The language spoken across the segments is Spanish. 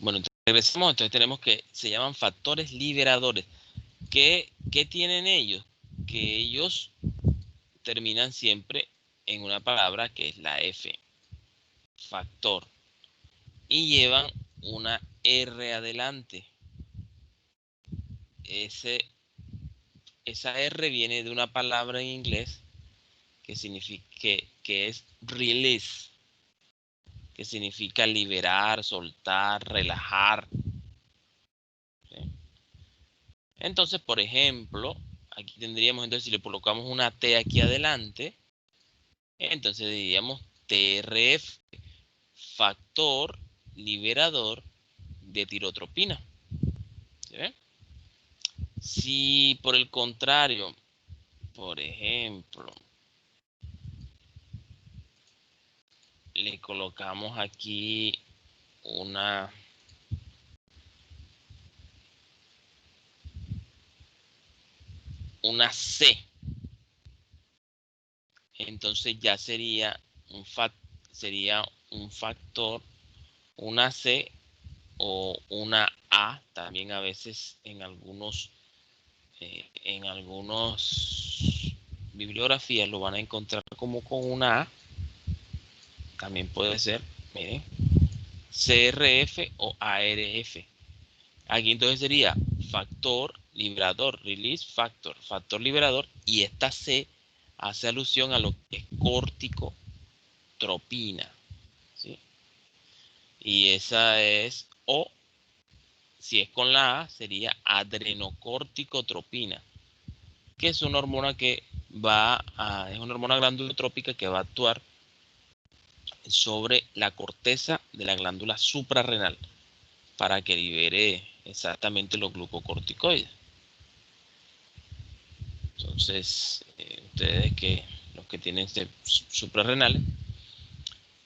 Bueno, entonces regresamos, entonces tenemos que se llaman factores liberadores. ¿Qué tienen ellos? Que ellos terminan siempre en una palabra que es la F, factor, y llevan una R adelante. Esa R viene de una palabra en inglés que significa que es release, que significa liberar, soltar, relajar. ¿Sí? Entonces, por ejemplo, aquí tendríamos, entonces, si le colocamos una T aquí adelante, entonces diríamos TRF, factor liberador de tirotropina. ¿Sí ven? Si por el contrario, por ejemplo, le colocamos aquí una C, entonces ya sería un factor, una C o una A, también a veces en algunos bibliografías lo van a encontrar como con una A, también puede ser, miren, CRF o ARF. Aquí entonces sería factor liberador, release factor, factor liberador, y esta C hace alusión a lo que es corticotropina, ¿sí? Y esa es, o si es con la A, sería adrenocorticotropina, que es una hormona es una hormona glandulotrópica que va a actuar sobre la corteza de la glándula suprarrenal para que libere exactamente los glucocorticoides. Entonces, los que tienen suprarrenales,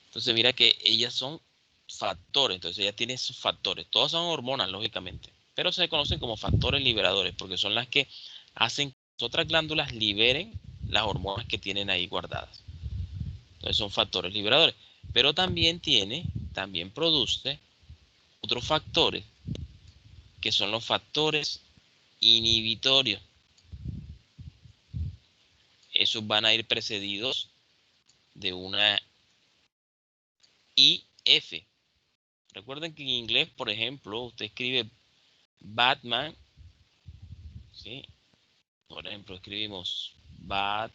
entonces mira que ellas son factores, entonces ella tiene sus factores, todas son hormonas lógicamente, pero se conocen como factores liberadores porque son las que hacen que las otras glándulas liberen las hormonas que tienen ahí guardadas. Entonces son factores liberadores, pero también produce otros factores que son los factores inhibitorios. Esos van a ir precedidos de una IF. Recuerden que en inglés, por ejemplo, usted escribe Batman, ¿sí? Por ejemplo, escribimos Batman.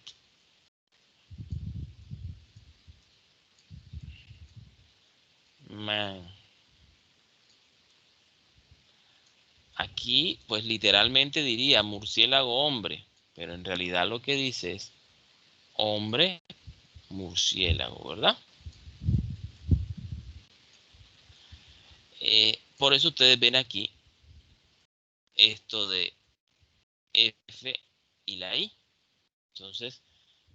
Aquí, pues literalmente diría murciélago hombre, pero en realidad lo que dice es hombre murciélago, ¿verdad? Por eso ustedes ven aquí esto de F y la I. Entonces,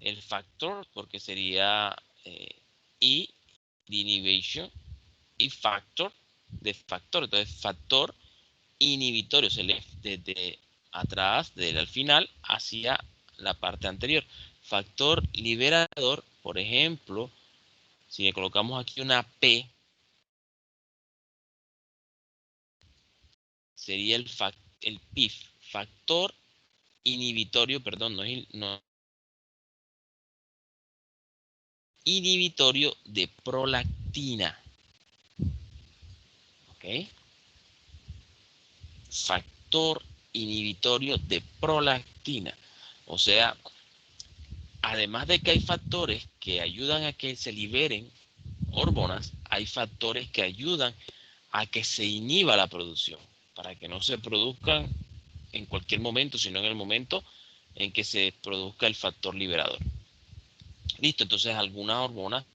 el factor, porque sería I de inhibition y factor de factor. Entonces, factor inhibitorio se lee desde atrás, al final, hacia la parte anterior. Factor liberador, por ejemplo, si le colocamos aquí una P, sería el PIF, factor inhibitorio, perdón, no, inhibitorio de prolactina. ¿Ok? Factor inhibitorio de prolactina. O sea, además de que hay factores que ayudan a que se liberen hormonas, hay factores que ayudan a que se inhiba la producción, para que no se produzcan en cualquier momento, sino en el momento en que se produzca el factor liberador. Listo, entonces algunas hormonas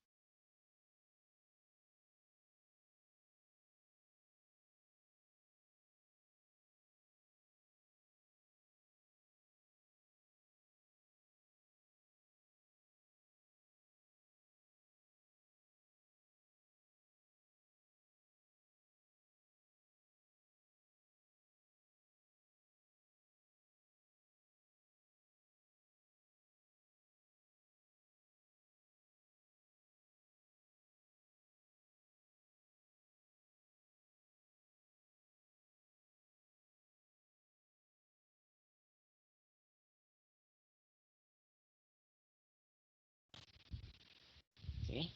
¿sí?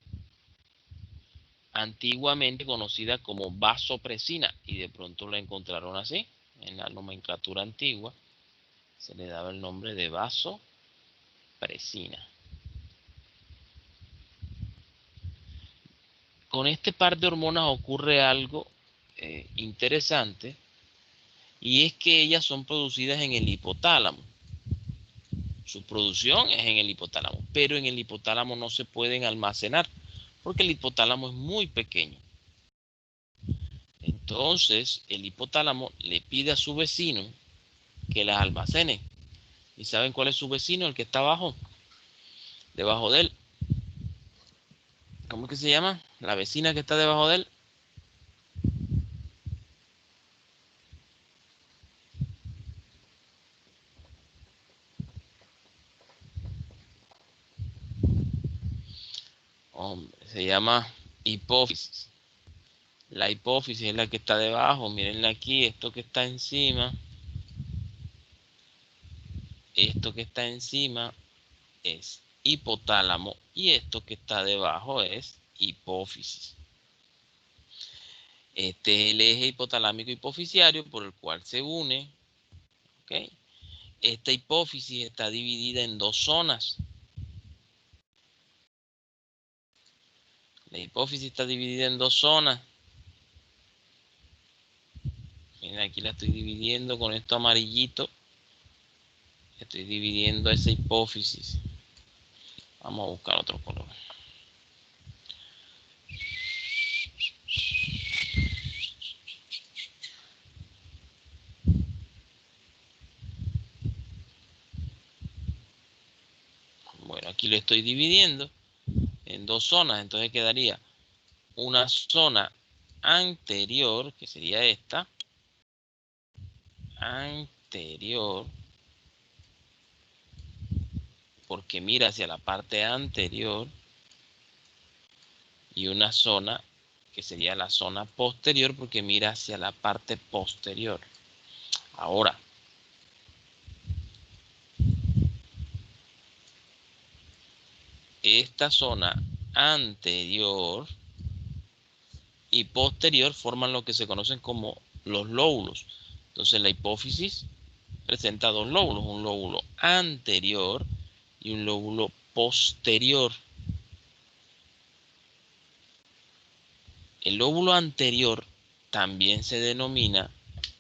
Antiguamente conocida como vasopresina, y de pronto la encontraron así, en la nomenclatura antigua, se le daba el nombre de vasopresina. Con este par de hormonas ocurre algo interesante, y es que ellas son producidas en el hipotálamo. Su producción es en el hipotálamo, pero en el hipotálamo no se pueden almacenar porque el hipotálamo es muy pequeño. Entonces, el hipotálamo le pide a su vecino que las almacene. ¿Y saben cuál es su vecino? El que está abajo, debajo de él. ¿Cómo es que se llama? La vecina que está debajo de él. Hombre, se llama hipófisis. La hipófisis es la que está debajo. Mírenla aquí, esto que está encima. Esto que está encima es hipotálamo y esto que está debajo es hipófisis. Este es el eje hipotalámico hipoficiario por el cual se une. ¿Okay? Esta hipófisis está dividida en dos zonas. La hipófisis está dividida en dos zonas. Miren, aquí la estoy dividiendo con esto amarillito. Estoy dividiendo esa hipófisis. Vamos a buscar otro color. Bueno, aquí lo estoy dividiendo en dos zonas. Entonces quedaría una zona anterior, que sería esta. Anterior. Porque mira hacia la parte anterior. Y una zona que sería la zona posterior porque mira hacia la parte posterior. Ahora, esta zona anterior y posterior forman lo que se conocen como los lóbulos. Entonces la hipófisis presenta dos lóbulos, un lóbulo anterior y un lóbulo posterior. El lóbulo anterior también se denomina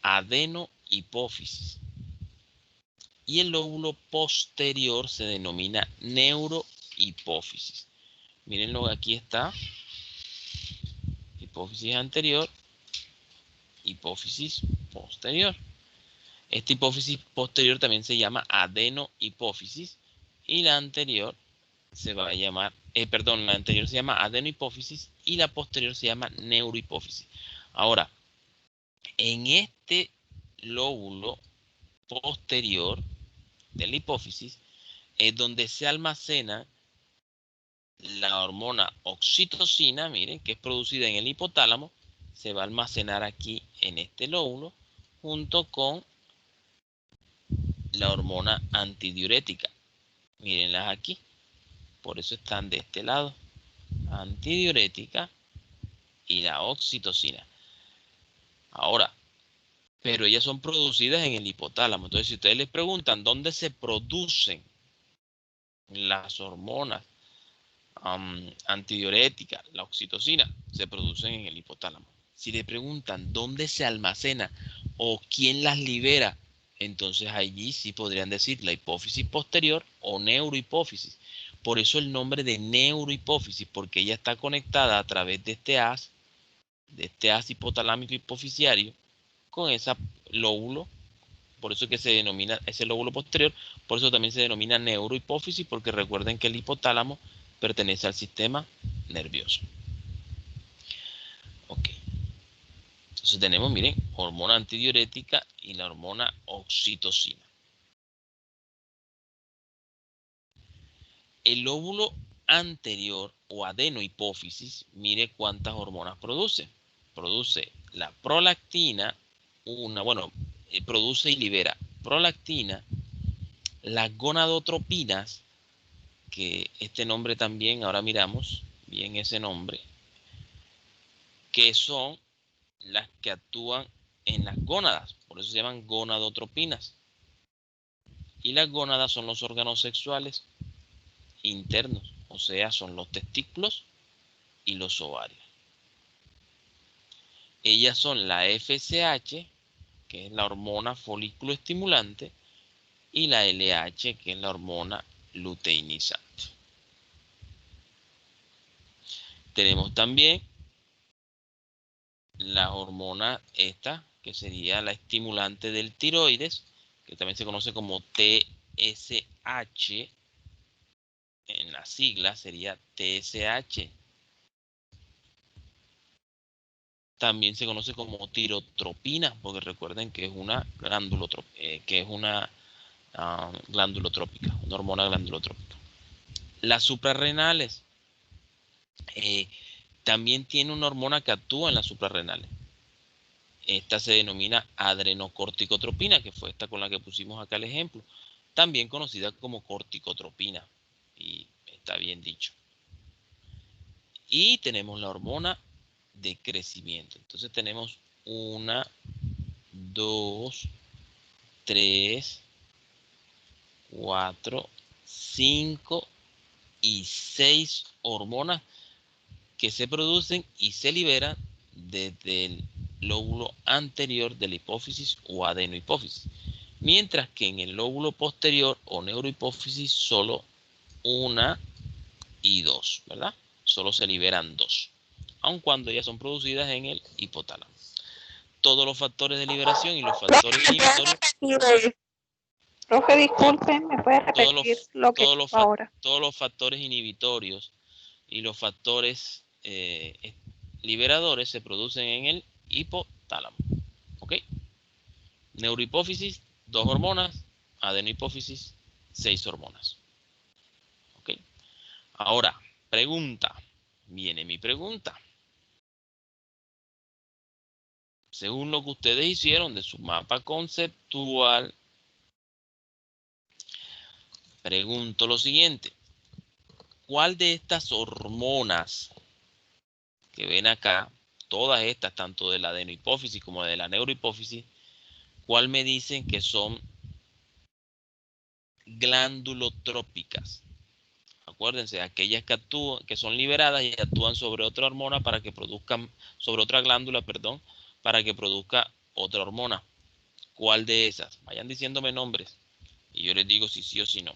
adenohipófisis y el lóbulo posterior se denomina neurohipófisis. Mírenlo, aquí está, hipófisis anterior, hipófisis posterior. Esta hipófisis posterior también se llama adenohipófisis y la anterior se va a llamar, la anterior se llama adenohipófisis y la posterior se llama neurohipófisis. Ahora, en este lóbulo posterior de la hipófisis es donde se almacena la hormona oxitocina, miren, que es producida en el hipotálamo, se va a almacenar aquí en este lóbulo junto con la hormona antidiurética. Mírenlas aquí, por eso están de este lado, antidiurética y la oxitocina. Ahora, pero ellas son producidas en el hipotálamo. Entonces, si ustedes les preguntan dónde se producen las hormonas antidiuréticas, la oxitocina, se producen en el hipotálamo. Si le preguntan dónde se almacena o quién las libera, entonces allí sí podrían decir la hipófisis posterior o neurohipófisis. Por eso el nombre de neurohipófisis, porque ella está conectada a través de este haz hipotalámico hipoficiario con ese lóbulo. Por eso es que se denomina ese lóbulo posterior, por eso también se denomina neurohipófisis, porque recuerden que el hipotálamo pertenece al sistema nervioso. Ok. Entonces tenemos, miren, hormona antidiurética y la hormona oxitocina. El lóbulo anterior o adenohipófisis, mire cuántas hormonas produce. Produce la prolactina, produce y libera prolactina, las gonadotropinas, que este nombre también ahora miramos, bien ese nombre, que son las que actúan en las gónadas, por eso se llaman gonadotropinas. Y las gónadas son los órganos sexuales internos, o sea, son los testículos y los ovarios. Ellas son la FSH, que es la hormona folículo estimulante, y la LH, que es la hormona luteinizante. Tenemos también la hormona esta, que sería la estimulante del tiroides, que también se conoce como TSH, en la sigla sería TSH. También se conoce como tirotropina, porque recuerden que es una glandulotrópica, una hormona glandulotrópica. Las suprarrenales también tiene una hormona que actúa en las suprarrenales. Esta se denomina adrenocorticotropina, que fue esta con la que pusimos acá el ejemplo, también conocida como corticotropina, y está bien dicho. Y tenemos la hormona de crecimiento. Entonces tenemos 1, 2, 3, 4, 5 y 6 hormonas que se producen y se liberan desde el lóbulo anterior de la hipófisis o adenohipófisis, mientras que en el lóbulo posterior o neurohipófisis solo 1 y 2, ¿verdad? Solo se liberan 2, aun cuando ellas son producidas en el hipotálamo. Todos los factores de liberación y los factores inhibitorios. Profe, disculpen, ¿me puede Todos repetir los, lo que todos dijo los, ahora? todos los factores inhibitorios y los factores liberadores se producen en el hipotálamo. ¿Ok? Neurohipófisis, 2 hormonas. Adenohipófisis, 6 hormonas. ¿Ok? Ahora, pregunta. Viene mi pregunta. Según lo que ustedes hicieron de su mapa conceptual, pregunto lo siguiente. ¿Cuál de estas hormonas que ven acá, todas estas, tanto de la adenohipófisis como de la neurohipófisis, cuál me dicen que son glandulotrópicas? Acuérdense, aquellas que actúan, que son liberadas y actúan sobre otra hormona para que produzcan, sobre otra glándula, perdón, para que produzca otra hormona. ¿Cuál de esas? Vayan diciéndome nombres y yo les digo si sí o si no.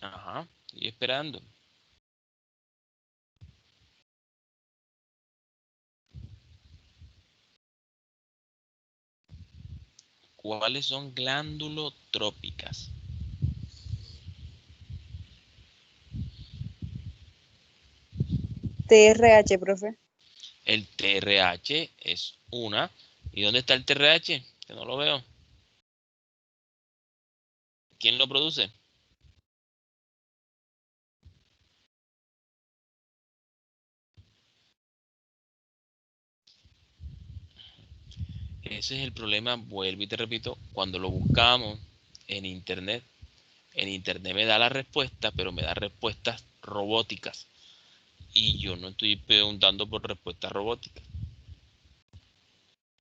Ajá, estoy esperando. ¿Cuáles son glandulotrópicas? TRH, profe. El TRH es una. ¿Y dónde está el TRH? Que no lo veo. ¿Quién lo produce? Ese es el problema, vuelvo y te repito, cuando lo buscamos en internet me da la respuesta, pero me da respuestas robóticas. Y yo no estoy preguntando por respuestas robóticas.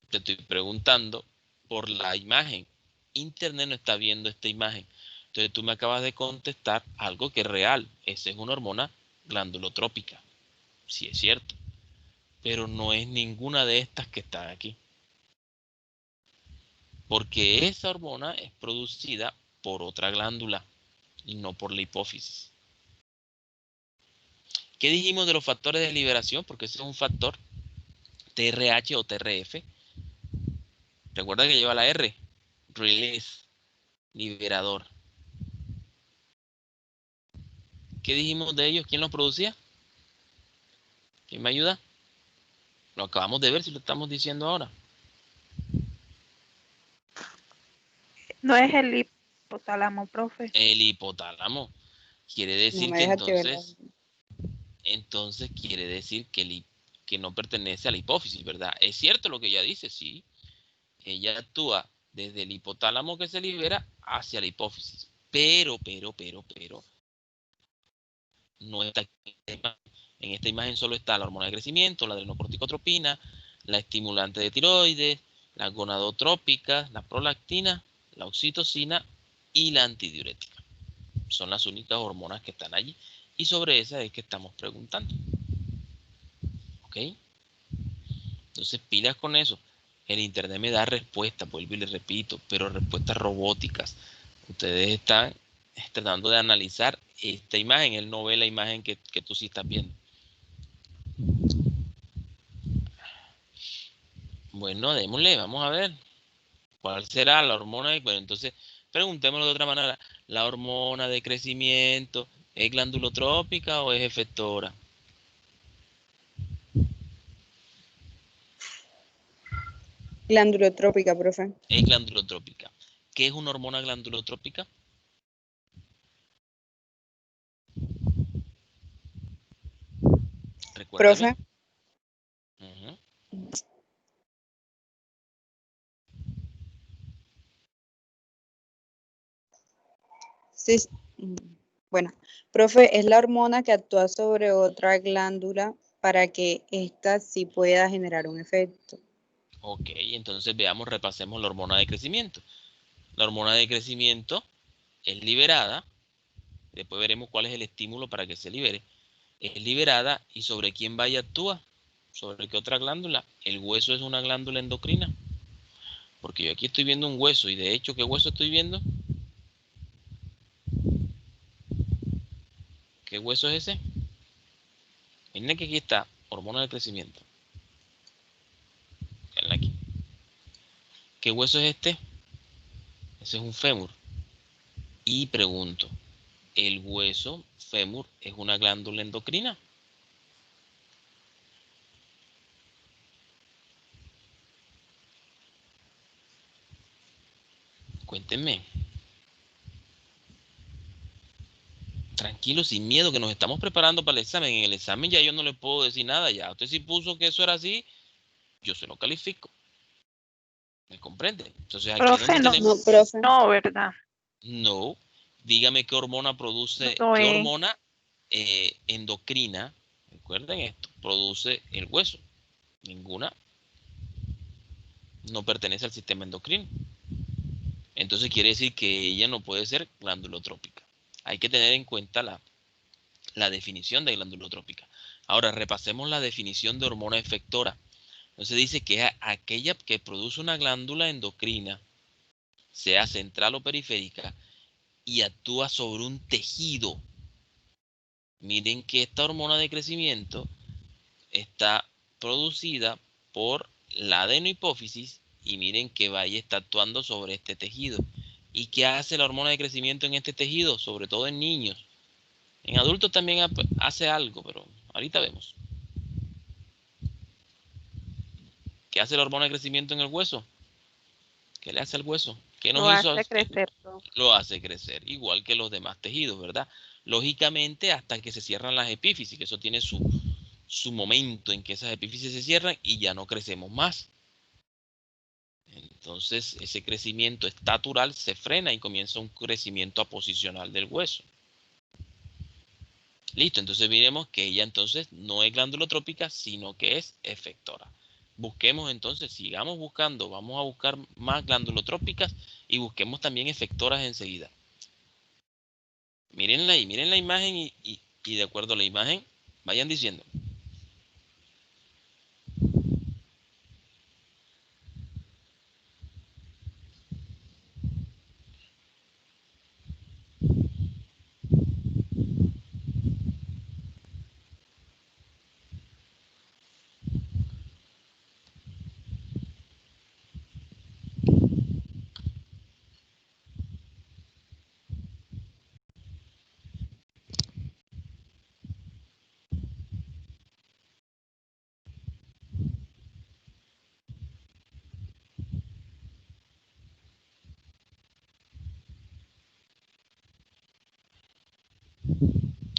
Te estoy preguntando por la imagen. Internet no está viendo esta imagen. Entonces tú me acabas de contestar algo que es real. Esa es una hormona glandulotrópica. Sí es cierto. Pero no es ninguna de estas que están aquí. Porque esa hormona es producida por otra glándula y no por la hipófisis. ¿Qué dijimos de los factores de liberación? Porque ese es un factor TRH o TRF. Recuerda que lleva la R. Release, liberador. ¿Qué dijimos de ellos? ¿Quién los producía? ¿Quién me ayuda? Lo acabamos de ver si lo estamos diciendo ahora. No es el hipotálamo, profe. El hipotálamo. Quiere No decir me que deja que verlo. entonces entonces quiere decir que no pertenece a la hipófisis, ¿verdad? ¿Es cierto lo que ella dice? Sí. Ella actúa desde el hipotálamo que se libera hacia la hipófisis. Pero, no está en esta imagen solo está la hormona de crecimiento, la adrenocorticotropina, la estimulante de tiroides, la gonadotrópica, la prolactina, la oxitocina y la antidiurética. Son las únicas hormonas que están allí y sobre esas es que estamos preguntando. ¿Ok? Entonces, pilas con eso. El internet me da respuestas, vuelvo y les repito, pero respuestas robóticas. Ustedes están tratando de analizar esta imagen, él no ve la imagen que tú sí estás viendo. Bueno, démosle, vamos a ver. ¿Cuál será la hormona? Bueno, entonces, preguntémoslo de otra manera. ¿La hormona de crecimiento es glandulotrópica o es efectora? Glandulotrópica, profe. Es glandulotrópica. ¿Qué es una hormona glandulotrópica? Recuérdeme. Profe, Uh-huh. sí. Bueno, profe, es la hormona que actúa sobre otra glándula para que ésta sí pueda generar un efecto. Ok, entonces veamos, repasemos la hormona de crecimiento. La hormona de crecimiento es liberada, después veremos cuál es el estímulo para que se libere. Es liberada y sobre quién vaya actúa, sobre qué otra glándula. El hueso es una glándula endocrina, porque yo aquí estoy viendo un hueso y de hecho, ¿qué hueso estoy viendo? ¿Qué hueso es ese? Miren que aquí está, hormona de crecimiento. Aquí. ¿Qué hueso es este? Ese es un fémur. Y pregunto, ¿el hueso fémur es una glándula endocrina? Cuéntenme. Tranquilo, sin miedo, que nos estamos preparando para el examen. En el examen ya yo no le puedo decir nada ya. Usted si puso que eso era así, yo se lo califico. ¿Me comprende? Entonces aquí Profe, donde no, tenemos, no, profe. No, ¿verdad? no, dígame qué hormona produce, No qué es. hormona endocrina, recuerden esto, produce el hueso. Ninguna, no pertenece al sistema endocrino. Entonces quiere decir que ella no puede ser glandulotrópica. Hay que tener en cuenta la definición de glandulotrópica. Ahora repasemos la definición de hormona efectora. Entonces dice que es aquella que produce una glándula endocrina, sea central o periférica, y actúa sobre un tejido. Miren que esta hormona de crecimiento está producida por la adenohipófisis y miren que vaya está actuando sobre este tejido. ¿Y qué hace la hormona de crecimiento en este tejido? Sobre todo en niños. En adultos también hace algo, pero ahorita vemos. ¿Qué hace la hormona de crecimiento en el hueso? ¿Qué le hace al hueso? ¿Qué nos Lo hizo? hace crecer, profe. Lo hace crecer, igual que los demás tejidos, ¿verdad? Lógicamente, hasta que se cierran las epífisis, que eso tiene su momento en que esas epífisis se cierran y ya no crecemos más. Entonces, ese crecimiento estatural se frena y comienza un crecimiento aposicional del hueso. Listo, entonces miremos que ella entonces no es glandulotrópica, sino que es efectora. Busquemos entonces, sigamos buscando, vamos a buscar más glandulotrópicas y busquemos también efectoras enseguida. Mírenla ahí, miren la imagen y de acuerdo a la imagen, vayan diciendo.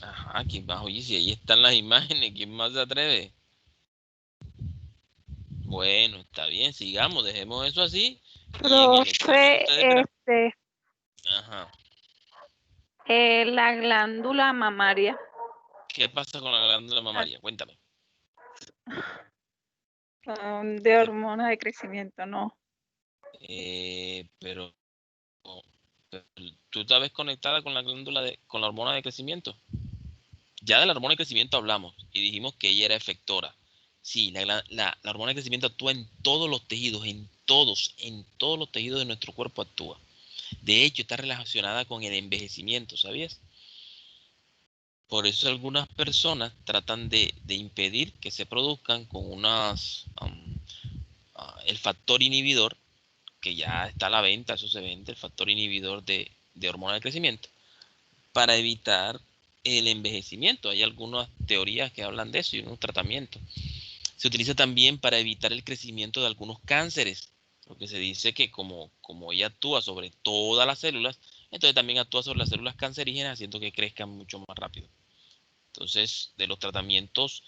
Ajá. ¿quién más? Oye, si ahí están las imágenes, ¿quién más se atreve? Bueno, está bien, sigamos, dejemos eso así. Y en el examen ustedes verán. Profe, Ajá. la glándula mamaria. ¿Qué pasa con la glándula mamaria? Cuéntame. De hormona de crecimiento, no. Pero tú estabas conectada con la glándula con la hormona de crecimiento. Ya de la hormona de crecimiento hablamos y dijimos que ella era efectora. Sí, la hormona de crecimiento actúa en todos los tejidos, en todos los tejidos de nuestro cuerpo actúa. De hecho, está relacionada con el envejecimiento, ¿sabías? Por eso algunas personas tratan de impedir que se produzcan con el factor inhibidor, que ya está a la venta, eso se vende, el factor inhibidor de hormona de crecimiento, para evitar el envejecimiento. Hay algunas teorías que hablan de eso y unos tratamientos. Se utiliza también para evitar el crecimiento de algunos cánceres, porque se dice que como ella actúa sobre todas las células, entonces también actúa sobre las células cancerígenas, haciendo que crezcan mucho más rápido. Entonces, de los tratamientos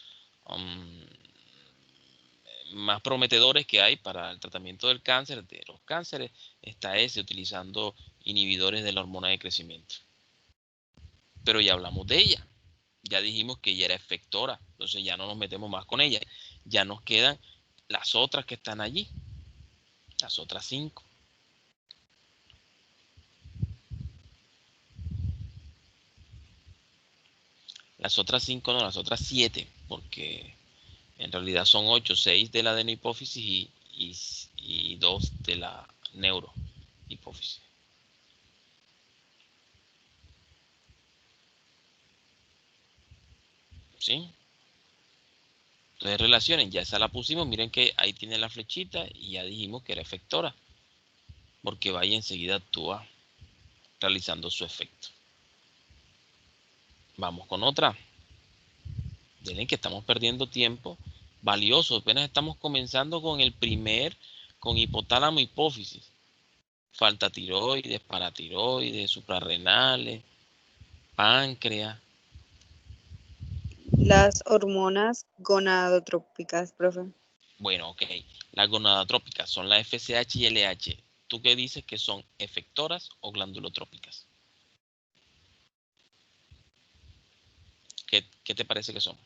más prometedores que hay para el tratamiento del cáncer, de los cánceres, está ese, utilizando inhibidores de la hormona de crecimiento. Pero ya hablamos de ella. Ya dijimos que ella era efectora, entonces ya no nos metemos más con ella. Ya nos quedan las otras que están allí, las otras 5. Las otras 5 no, las otras 7, porque en realidad son 8, 6 de la adenohipófisis y 2 de la neurohipófisis. ¿Sí? Entonces relacionen, ya esa la pusimos, miren que ahí tiene la flechita y ya dijimos que era efectora, porque va y enseguida actúa realizando su efecto. Vamos con otra. Miren que estamos perdiendo tiempo valioso, apenas estamos comenzando con hipotálamo hipófisis. Falta tiroides, paratiroides, suprarrenales, páncreas. Las hormonas gonadotrópicas, profe. Bueno, ok. Las gonadotrópicas son la FSH y LH. ¿Tú qué dices que son efectoras o glandulotrópicas? ¿Qué te parece que son?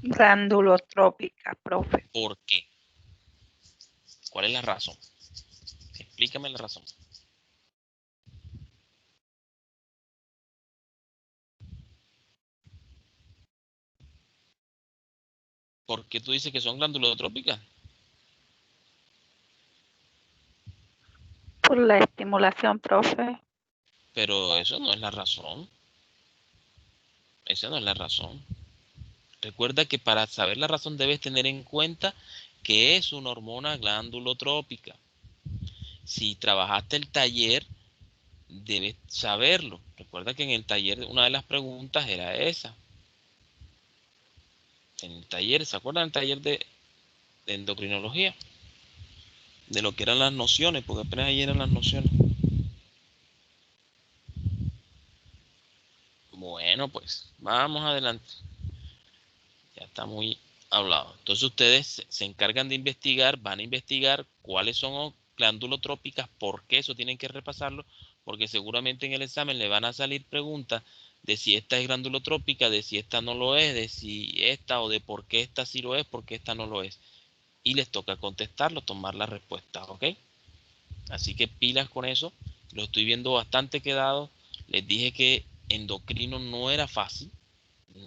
Glandulotrópica, profe. ¿Por qué? ¿Cuál es la razón? Explícame la razón. ¿Por qué tú dices que son glandulotrópicas? Por la estimulación, profe. Pero eso no es la razón. Esa no es la razón. Recuerda que para saber la razón debes tener en cuenta que es una hormona glandulotrópica. Si trabajaste el taller, debes saberlo. Recuerda que en el taller una de las preguntas era esa. En el taller, ¿se acuerdan del taller de endocrinología? De lo que eran las nociones, porque apenas ahí eran las nociones. Bueno, pues vamos adelante. Ya está muy hablado. Entonces ustedes se encargan de investigar, van a investigar cuáles son glandulotrópicas, por qué eso tienen que repasarlo, porque seguramente en el examen le van a salir preguntas de si esta es glandulotrópica, de si esta no lo es, de si esta o de por qué esta sí lo es, por qué esta no lo es. Y les toca contestarlo, tomar la respuesta, ¿ok? Así que pilas con eso. Lo estoy viendo bastante quedado. Les dije que endocrino no era fácil,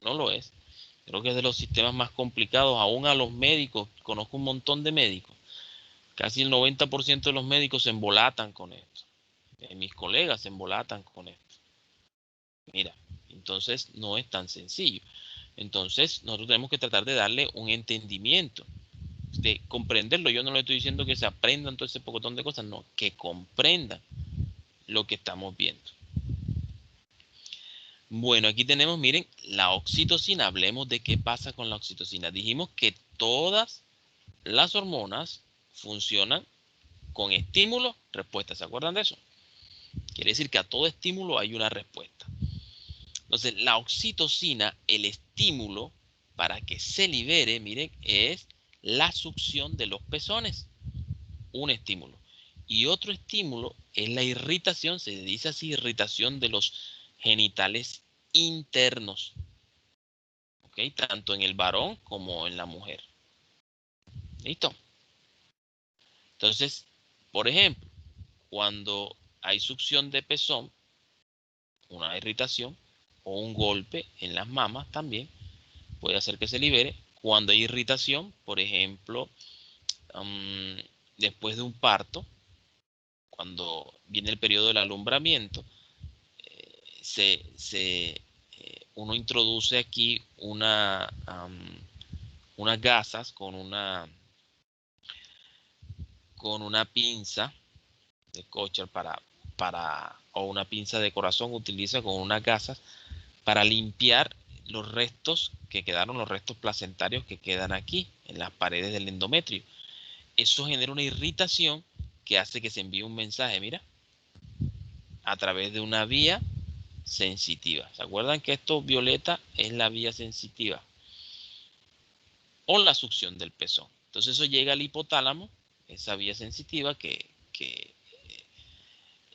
no lo es. Creo que es de los sistemas más complicados, aún a los médicos. Conozco un montón de médicos. Casi el 90% de los médicos se embolatan con esto. Mis colegas se embolatan con esto. Mira, entonces no es tan sencillo. Entonces nosotros tenemos que tratar de darle un entendimiento, de comprenderlo. Yo no le estoy diciendo que se aprendan todo ese pocotón de cosas, no, que comprendan lo que estamos viendo. Bueno, aquí tenemos, miren, la oxitocina. Hablemos de qué pasa con la oxitocina. Dijimos que todas las hormonas funcionan con estímulo, respuesta. ¿Se acuerdan de eso? Quiere decir que a todo estímulo hay una respuesta. Entonces, la oxitocina, el estímulo para que se libere, miren, es la succión de los pezones. Un estímulo. Y otro estímulo es la irritación, se dice así, irritación de los genitales internos. ¿Ok? Tanto en el varón como en la mujer. ¿Listo? Entonces, por ejemplo, cuando hay succión de pezón, una irritación o un golpe en las mamas también puede hacer que se libere. Cuando hay irritación, por ejemplo, después de un parto, cuando viene el periodo del alumbramiento, uno introduce aquí unas gasas con una pinza de Kocher o una pinza de corazón, utiliza con unas gasas para limpiar los restos que quedaron, los restos placentarios que quedan aquí en las paredes del endometrio. Eso genera una irritación que hace que se envíe un mensaje, mira, a través de una vía sensitiva. ¿Se acuerdan que esto violeta es la vía sensitiva? O la succión del pezón. Entonces eso llega al hipotálamo, esa vía sensitiva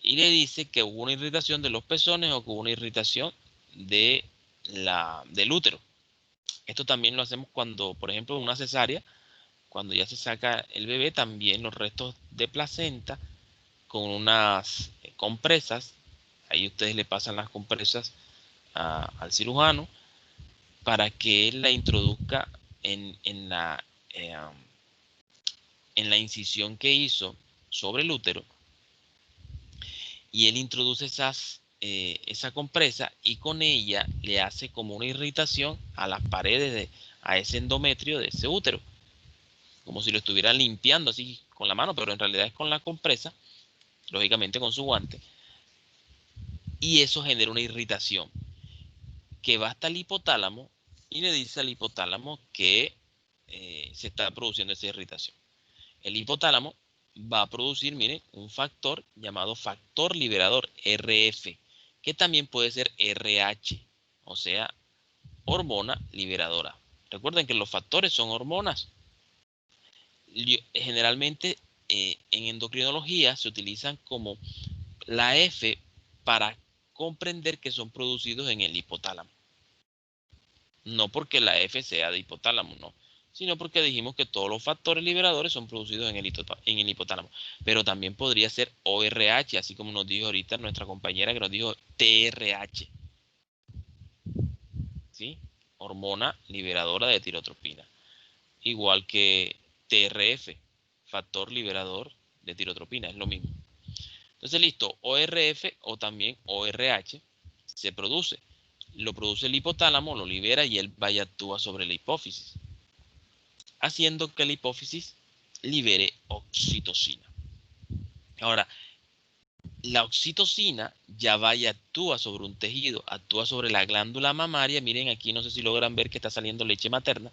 y le dice que hubo una irritación de los pezones o que hubo una irritación del útero. Esto también lo hacemos cuando, por ejemplo, en una cesárea, cuando ya se saca el bebé, también los restos de placenta con unas compresas, ahí ustedes le pasan las compresas al cirujano para que él la introduzca en la incisión que hizo sobre el útero, y él introduce esa compresa y con ella le hace como una irritación a las paredes a ese endometrio de ese útero, como si lo estuviera limpiando así con la mano, pero en realidad es con la compresa, lógicamente con su guante, y eso genera una irritación que va hasta el hipotálamo y le dice al hipotálamo que se está produciendo esa irritación. El hipotálamo va a producir, miren, un factor llamado factor liberador, RF, que también puede ser RH, o sea, hormona liberadora. Recuerden que los factores son hormonas. Generalmente en endocrinología se utilizan como la F para comprender que son producidos en el hipotálamo. No porque la F sea de hipotálamo, no, sino porque dijimos que todos los factores liberadores son producidos en el hipotálamo. Pero también podría ser ORH, así como nos dijo ahorita nuestra compañera que nos dijo TRH. ¿Sí? Hormona liberadora de tirotropina. Igual que TRF, factor liberador de tirotropina, es lo mismo. Entonces, listo, ORF o también ORH se produce. Lo produce el hipotálamo, lo libera y él va y actúa sobre la hipófisis, haciendo que la hipófisis libere oxitocina. Ahora, la oxitocina ya va y actúa sobre un tejido, actúa sobre la glándula mamaria. Miren aquí, no sé si logran ver que está saliendo leche materna,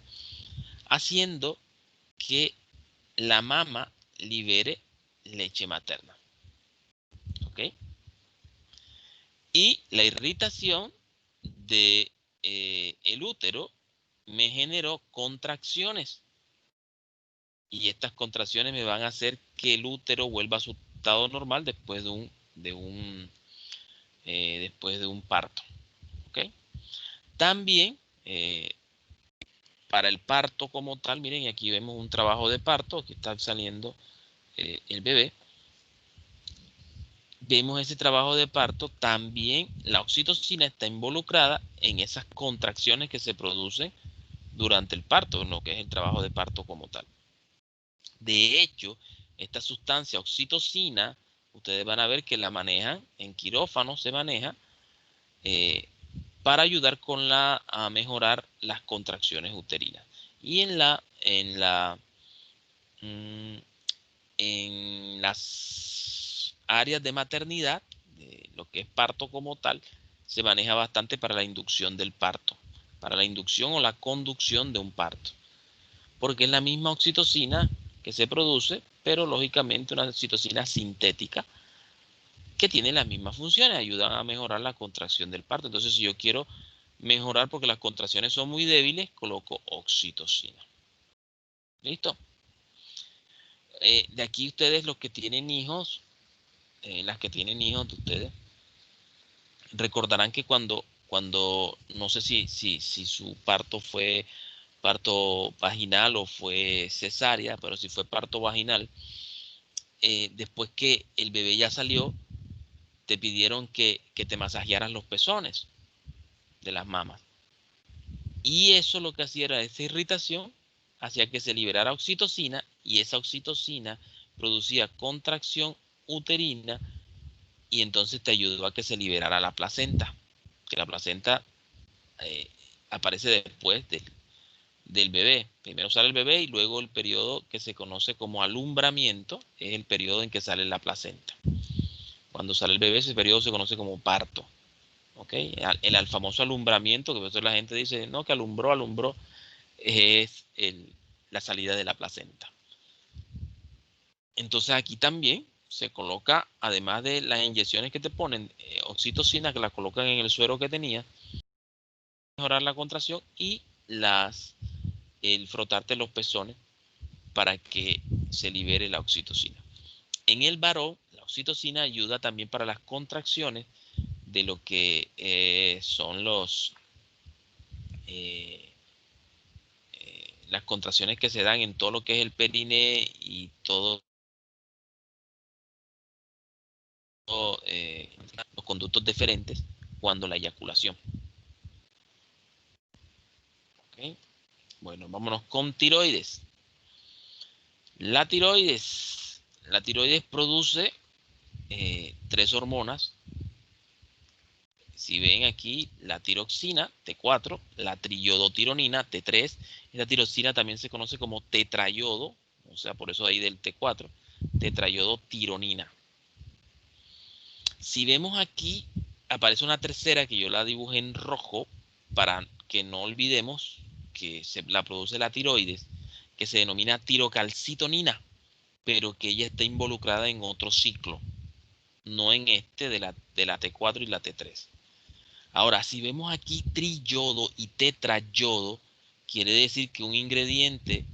haciendo que la mama libere leche materna. ¿Ok? Y la irritación de el útero me generó contracciones, y estas contracciones me van a hacer que el útero vuelva a su estado normal después de un parto. ¿Okay? También para el parto como tal, miren, aquí vemos un trabajo de parto que está saliendo el bebé. Vemos ese trabajo de parto, también la oxitocina está involucrada en esas contracciones que se producen durante el parto, en lo que es el trabajo de parto como tal. De hecho, esta sustancia oxitocina, ustedes van a ver que la manejan en quirófano, se maneja para ayudar a mejorar las contracciones uterinas. Y en las áreas de maternidad, de lo que es parto como tal, se maneja bastante para la inducción del parto, para la inducción o la conducción de un parto, porque es la misma oxitocina que se produce, pero lógicamente una oxitocina sintética, que tienen las mismas funciones, ayudan a mejorar la contracción del parto. Entonces, si yo quiero mejorar porque las contracciones son muy débiles, coloco oxitocina. ¿Listo? De aquí ustedes, los que tienen hijos, las que tienen hijos de ustedes, recordarán que cuando no sé si su parto fue parto vaginal o fue cesárea, pero si fue parto vaginal, después que el bebé ya salió, te pidieron que te masajearas los pezones de las mamas. Y eso lo que hacía era esa irritación, hacía que se liberara oxitocina y esa oxitocina producía contracción uterina y entonces te ayudó a que se liberara la placenta. Que la placenta aparece después del bebé. Primero sale el bebé y luego el periodo que se conoce como alumbramiento es el periodo en que sale la placenta. Cuando sale el bebé, ese periodo se conoce como parto. ¿Okay? El famoso alumbramiento, que a veces la gente dice, no, que alumbró, es la salida de la placenta. Entonces aquí también se coloca, además de las inyecciones que te ponen, oxitocina, que la colocan en el suero que tenía, mejorar la contracción y el frotarte los pezones para que se libere la oxitocina. En el varón, la oxitocina ayuda también para las contracciones de lo que son las contracciones que se dan en todo lo que es el perine y todos los conductos deferentes cuando la eyaculación. ¿Okay? Bueno, vámonos con tiroides. La tiroides produce 3 hormonas. Si ven aquí, la tiroxina, T4, la triiodotironina, T3. Esta tiroxina también se conoce como tetrayodo, o sea, por eso ahí del T4, tetrayodotironina. Si vemos aquí, aparece una tercera que yo la dibujé en rojo para que no olvidemos que la produce la tiroides, que se denomina tirocalcitonina, pero que ella está involucrada en otro ciclo, no en este de la T4 y la T3. Ahora, si vemos aquí triyodo y tetrayodo, quiere decir que un ingrediente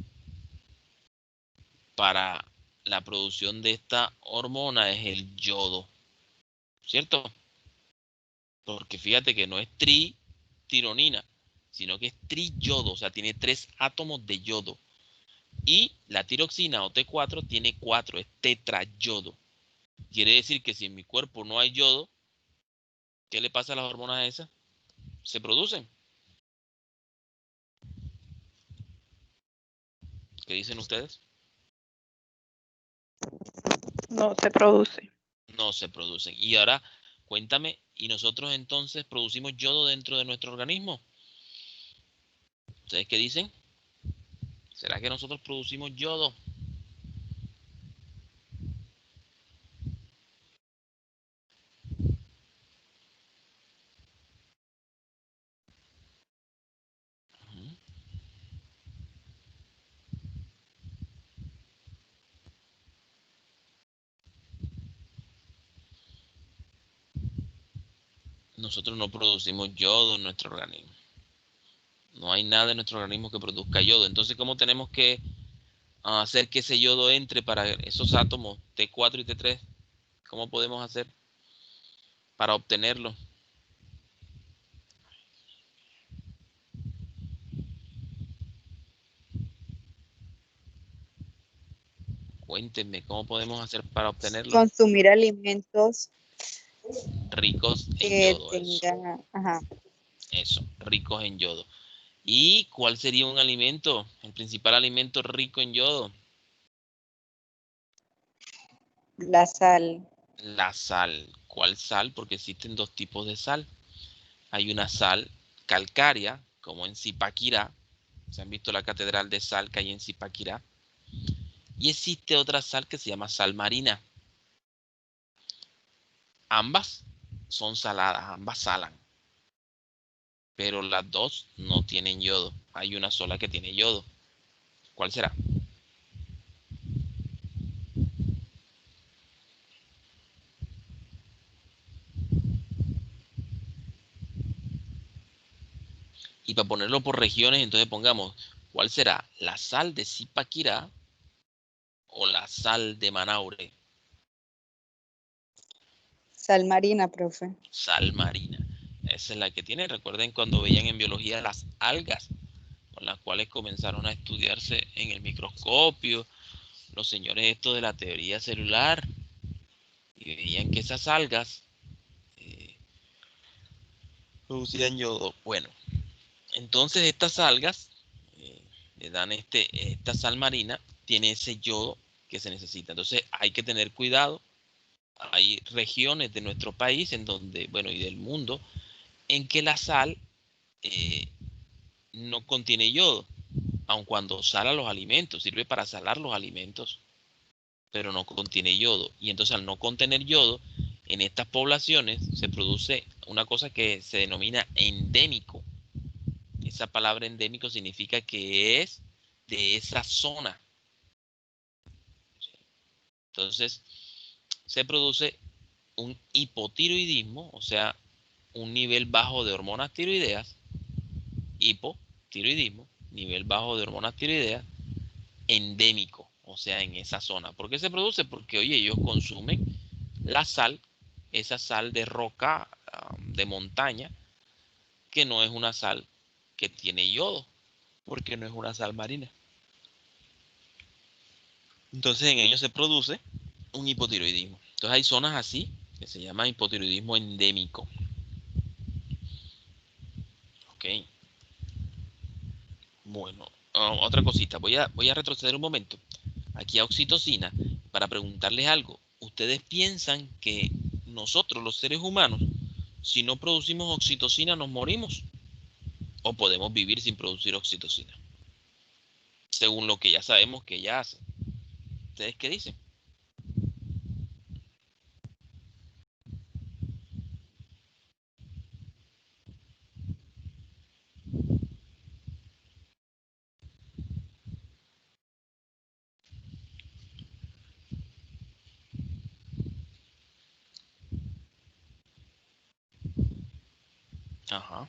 para la producción de esta hormona es el yodo, ¿cierto? Porque fíjate que no es tritironina, sino que es triyodo, o sea, tiene 3 átomos de yodo. Y la tiroxina o T4 tiene 4, es tetrayodo. Quiere decir que si en mi cuerpo no hay yodo, ¿qué le pasa a las hormonas esas? Se producen. ¿Qué dicen ustedes? No se produce. No se producen. Y ahora, cuéntame, ¿y nosotros entonces producimos yodo dentro de nuestro organismo? ¿Ustedes qué dicen? ¿Será que nosotros producimos yodo? Nosotros no producimos yodo en nuestro organismo. No hay nada en nuestro organismo que produzca yodo. Entonces, ¿cómo tenemos que hacer que ese yodo entre para esos átomos T4 y T3? ¿Cómo podemos hacer para obtenerlo? Cuéntenme, ¿cómo podemos hacer para obtenerlo? Consumir alimentos Ricos en que yodo, tengan, eso, ricos en yodo. ¿Y cuál sería un alimento, el principal alimento rico en yodo? la sal. La sal. ¿Cuál sal? Porque existen 2 tipos de sal. Hay una sal calcárea, como en Zipaquirá. Se han visto la catedral de sal que hay en Zipaquirá. Y existe otra sal que se llama sal marina. Ambas son saladas, ambas salan. Pero las 2 no tienen yodo. Hay una sola que tiene yodo. ¿Cuál será? Y para ponerlo por regiones, entonces pongamos, ¿cuál será? ¿La sal de Zipaquirá o la sal de Manaure? Sal marina, profe. Sal marina. Esa es la que tiene. Recuerden cuando veían en biología las algas, con las cuales comenzaron a estudiarse en el microscopio, los señores estos de la teoría celular, y veían que esas algas producían yodo. Bueno, entonces estas algas le dan esta sal marina, tiene ese yodo que se necesita. Entonces hay que tener cuidado. Hay regiones de nuestro país en donde, bueno, y del mundo, en que la sal no contiene yodo, aun cuando sala los alimentos, sirve para salar los alimentos, pero no contiene yodo. Y entonces al no contener yodo, en estas poblaciones se produce una cosa que se denomina endémico. Esa palabra endémico significa que es de esa zona. Entonces se produce un hipotiroidismo, o sea, un nivel bajo de hormonas tiroideas, hipotiroidismo, nivel bajo de hormonas tiroideas, endémico, o sea, en esa zona. ¿Por qué se produce? Porque, oye, ellos consumen la sal, esa sal de roca, de montaña, que no es una sal que tiene yodo, porque no es una sal marina. Entonces en ellos se produce un hipotiroidismo. Entonces hay zonas así que se llama hipotiroidismo endémico. Ok. Bueno, otra cosita. Voy a retroceder un momento aquí a oxitocina para preguntarles algo. ¿Ustedes piensan que nosotros, los seres humanos, si no producimos oxitocina, nos morimos? ¿O podemos vivir sin producir oxitocina? Según lo que ya sabemos que ella hace. ¿Ustedes qué dicen? Ajá.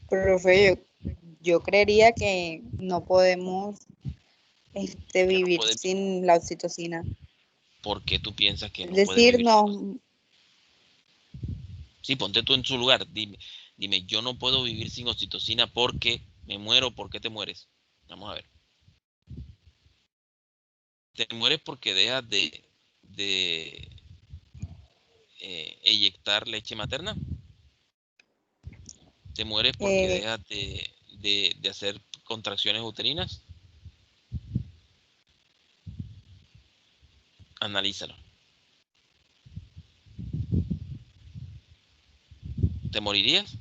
Profe, yo creería que no podemos Que no vivir puede. sin la oxitocina. ¿Por qué tú piensas que Es no puedes decir, vivir sin? no, Sí, ponte tú en su lugar. Dime, yo no puedo vivir sin oxitocina porque me muero. ¿Por qué te mueres? Vamos a ver. Te mueres porque dejas de eyectar leche materna. Te mueres porque eh, dejas de hacer contracciones uterinas. Analízalo. ¿Te morirías?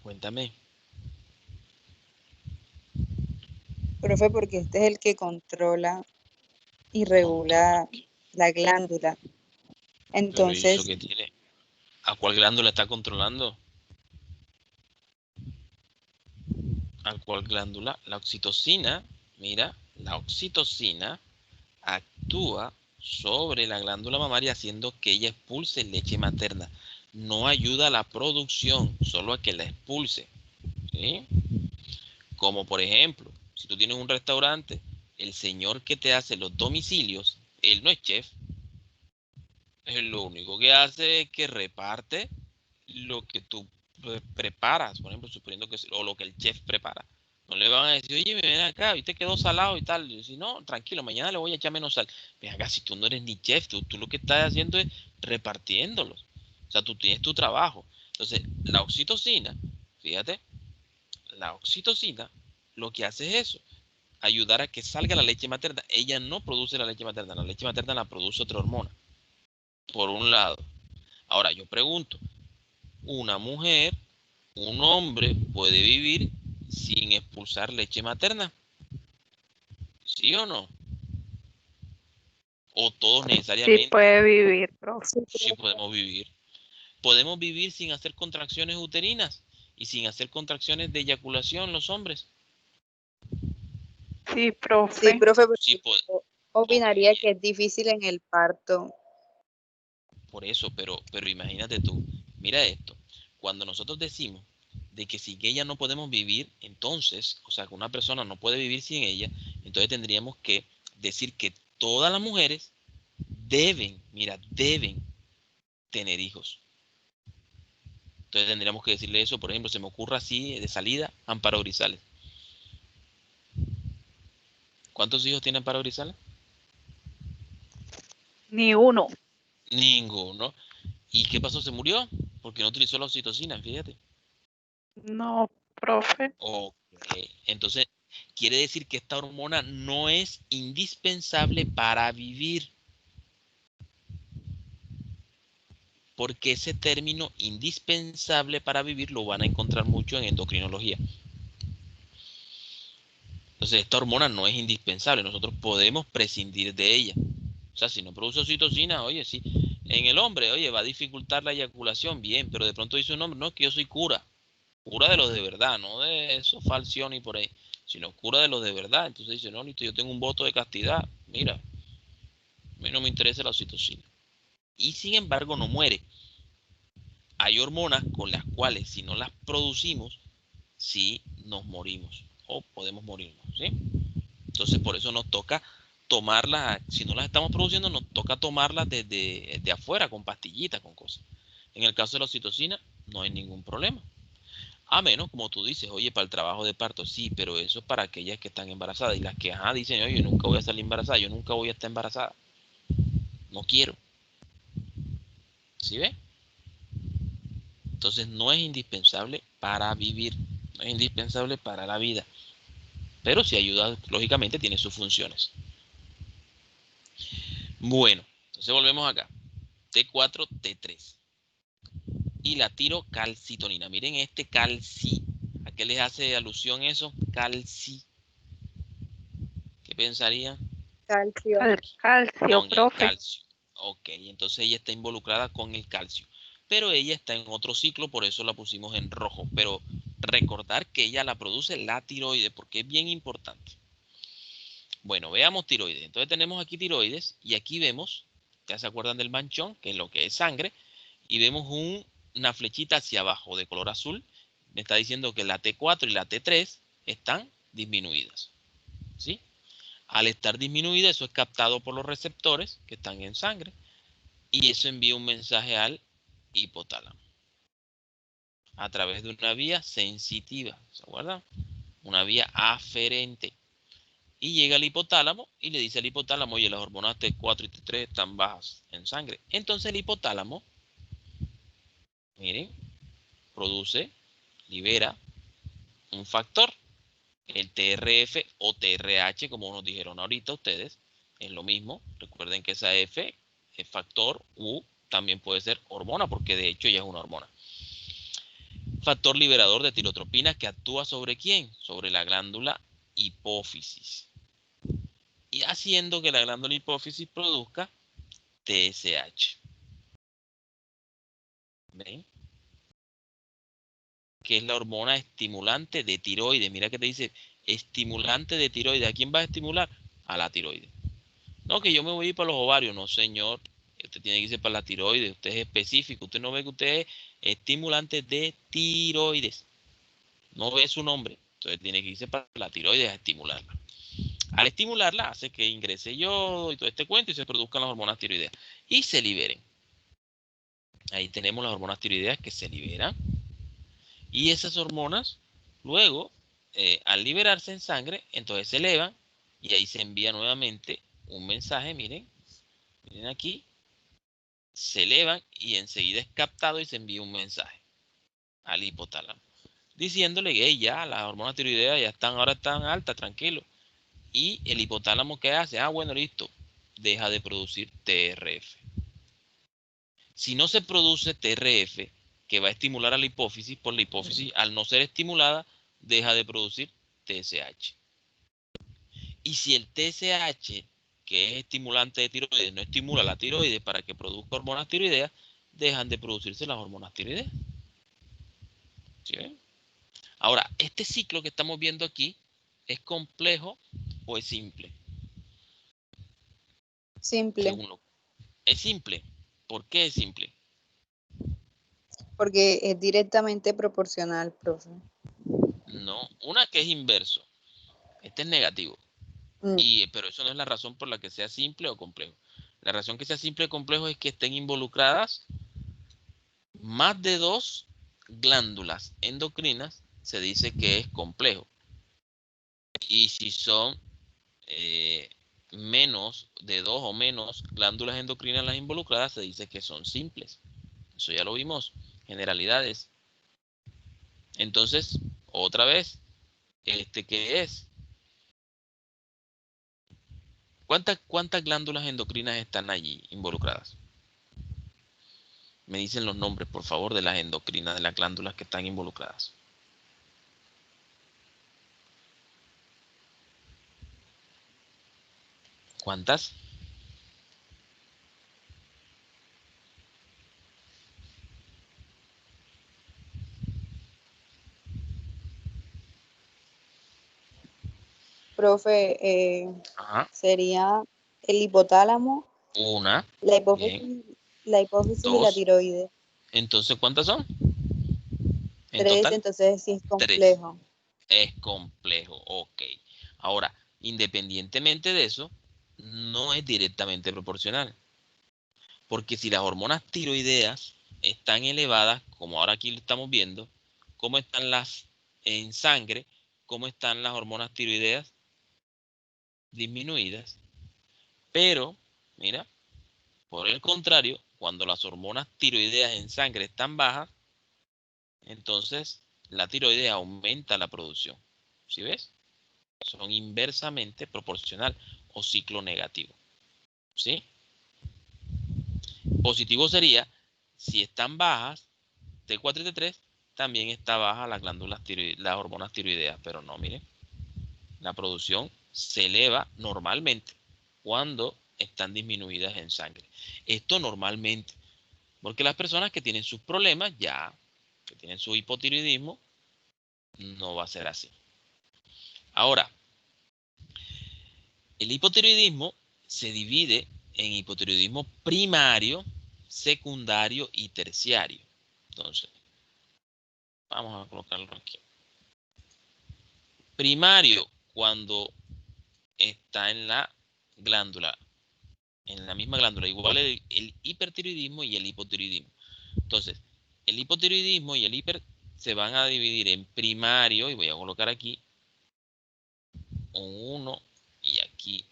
Cuéntame. profe, porque este es el que controla y Controla. regula la glándula. Pero ¿y eso Entonces, qué tiene? ¿A cuál glándula está controlando? ¿A cuál glándula? La oxitocina. Mira, la oxitocina actúa sobre la glándula mamaria haciendo que ella expulse leche materna. No ayuda a la producción, solo a que la expulse. ¿Sí? Como por ejemplo, si tú tienes un restaurante, el señor que te hace los domicilios, él no es chef, él lo único que hace es que reparte lo que tú preparas, por ejemplo, suponiendo que o lo que el chef prepara. No le van a decir, oye, ven acá, y te quedó salado y tal. Y si no, tranquilo, mañana le voy a echar menos sal. Ven acá, si tú no eres ni chef, tú lo que estás haciendo es repartiéndolos. O sea, tú tienes tu trabajo. Entonces, la oxitocina, fíjate, la oxitocina lo que hace es eso, ayudar a que salga la leche materna. Ella no produce la leche materna la produce otra hormona, por un lado. Ahora, yo pregunto, ¿una mujer, un hombre puede vivir sin expulsar leche materna? ¿Sí o no? ¿O todos Sí necesariamente puede vivir, profe. sí podemos vivir? ¿Podemos vivir sin hacer contracciones uterinas y sin hacer contracciones de eyaculación los hombres? Sí, profe. Sí, profe, pero Sí, yo opinaría ok, que es difícil en el parto. por eso, pero imagínate tú, mira esto, cuando nosotros decimos de que sin ella no podemos vivir, entonces, o sea, que una persona no puede vivir sin ella, entonces tendríamos que decir que todas las mujeres deben, mira, deben tener hijos. Entonces tendríamos que decirle eso, por ejemplo, se me ocurre así de salida, Amparo Grisales. ¿Cuántos hijos tiene Amparo Grisales? Ni uno. Ninguno. ¿Y qué pasó? ¿Se murió? Porque no utilizó la oxitocina, fíjate. No, profe. Ok, entonces quiere decir que esta hormona no es indispensable para vivir, porque ese término indispensable para vivir lo van a encontrar mucho en endocrinología. Entonces esta hormona no es indispensable, nosotros podemos prescindir de ella. O sea, si no produce oxitocina, oye, sí, en el hombre, oye, va a dificultar la eyaculación, bien, pero de pronto dice un hombre, no, que yo soy cura de los de verdad, no de esos falsiones y por ahí, sino cura de los de verdad. Entonces dice, no, listo, yo tengo un voto de castidad, mira, a mí no me interesa la oxitocina. Y sin embargo no muere. Hay hormonas con las cuales si no las producimos, sí nos morimos o podemos morirnos, ¿sí? Entonces por eso nos toca tomarlas, si no las estamos produciendo, nos toca tomarlas desde de afuera, con pastillitas, con cosas. En el caso de la oxitocina, no hay ningún problema. A menos, como tú dices, oye, para el trabajo de parto, sí, pero eso es para aquellas que están embarazadas. Y las que, dicen, oye, yo nunca voy a salir embarazada, yo nunca voy a estar embarazada. No quiero. ¿Sí ves? Entonces no es indispensable para vivir, no es indispensable para la vida. Pero si ayuda, lógicamente tiene sus funciones. Bueno, entonces volvemos acá. T4, T3. Y la tirocalcitonina. Miren este calci. ¿A qué les hace alusión eso? Calci. ¿Qué pensarían? Calcio. Calcio, Con el profe. calcio. Ok, entonces ella está involucrada con el calcio. Pero ella está en otro ciclo, por eso la pusimos en rojo. Pero recordar que ella la produce la tiroides, porque es bien importante. Bueno, veamos tiroides. Entonces tenemos aquí tiroides y aquí vemos, ya se acuerdan del manchón, que es lo que es sangre, y vemos una flechita hacia abajo de color azul. Me está diciendo que la T4 y la T3 están disminuidas. ¿Sí? Al estar disminuida, eso es captado por los receptores que están en sangre y eso envía un mensaje al hipotálamo a través de una vía sensitiva, ¿se acuerdan? Una vía aferente. Y llega al hipotálamo y le dice al hipotálamo, oye, las hormonas T4 y T3 están bajas en sangre. Entonces el hipotálamo, miren, produce, libera un factor, el TRF o TRH, como nos dijeron ahorita ustedes, es lo mismo. Recuerden que esa F es factor, U también puede ser hormona, porque de hecho ella es una hormona. Factor liberador de tirotropina que actúa sobre quién? Sobre la glándula hipófisis. Y haciendo que la glándula hipófisis produzca TSH. ¿Ven? Que es la hormona estimulante de tiroides. Mira que te dice estimulante de tiroides. ¿A quién va a estimular? A la tiroides. No, que yo me voy a ir para los ovarios. No, señor. Usted tiene que irse para la tiroides. Usted es específico. Usted no ve que usted es estimulante de tiroides. No ve su nombre. Entonces tiene que irse para la tiroides a estimularla. Al estimularla hace que ingrese yodo y todo este cuento y se produzcan las hormonas tiroideas. Y se liberen. Ahí tenemos las hormonas tiroideas que se liberan. Y esas hormonas, luego, al liberarse en sangre, entonces se elevan y ahí se envía nuevamente un mensaje, miren aquí, se elevan y enseguida es captado y se envía un mensaje al hipotálamo, diciéndole que ya las hormonas tiroideas ya están, ahora están altas, tranquilo. Y el hipotálamo, ¿qué hace? Bueno, listo, deja de producir TRF. Si no se produce TRF, que va a estimular a la hipófisis, por la hipófisis, al no ser estimulada, deja de producir TSH. Y si el TSH, que es estimulante de tiroides, no estimula la tiroides para que produzca hormonas tiroideas, dejan de producirse las hormonas tiroideas. ¿Sí ven? Ahora, este ciclo que estamos viendo aquí es complejo o es simple? Simple, Según lo, es simple. ¿Por qué es simple? porque es directamente proporcional, profe. No, una que es inverso. Este es negativo. Mm, Pero eso no es la razón por la que sea simple o complejo. La razón que sea simple o complejo es que estén involucradas más de 2 glándulas endocrinas, se dice que es complejo. Y si son menos de 2 o menos glándulas endocrinas las involucradas, se dice que son simples. Eso ya lo vimos. Generalidades. Entonces, otra vez, ¿qué es? ¿Cuántas glándulas endocrinas están allí involucradas? Me dicen los nombres, por favor, de las endocrinas, de las glándulas que están involucradas. ¿Cuántas? profe, Ajá. sería el hipotálamo, Una. la Bien. hipófisis, la hipófisis y la Dos. tiroides. Entonces, ¿cuántas son? En 3, total, entonces sí es 3. complejo. Es complejo. Ok. Ahora, independientemente de eso, no es directamente proporcional. Porque si las hormonas tiroideas están elevadas, como ahora aquí lo estamos viendo, ¿cómo están las en sangre? ¿Cómo están las hormonas tiroideas? Disminuidas. Pero, mira, por el contrario, cuando las hormonas tiroideas en sangre están bajas, entonces la tiroides aumenta la producción. ¿Sí ves? Son inversamente proporcional o ciclo negativo. ¿Sí? Positivo sería, si están bajas, T4 y T3, también está baja las glándulas tiroideas, las hormonas tiroideas, pero no, miren, la producción se eleva normalmente cuando están disminuidas en sangre. Esto normalmente, porque las personas que tienen sus problemas ya, que tienen su hipotiroidismo, no va a ser así. Ahora, el hipotiroidismo se divide en hipotiroidismo primario, secundario y terciario. Entonces, vamos a colocarlo aquí. Primario, cuando está en la glándula, en la misma glándula, igual el hipertiroidismo y el hipotiroidismo. Entonces, el hipotiroidismo y el hiper se van a dividir en primario, y voy a colocar aquí un 1 y aquí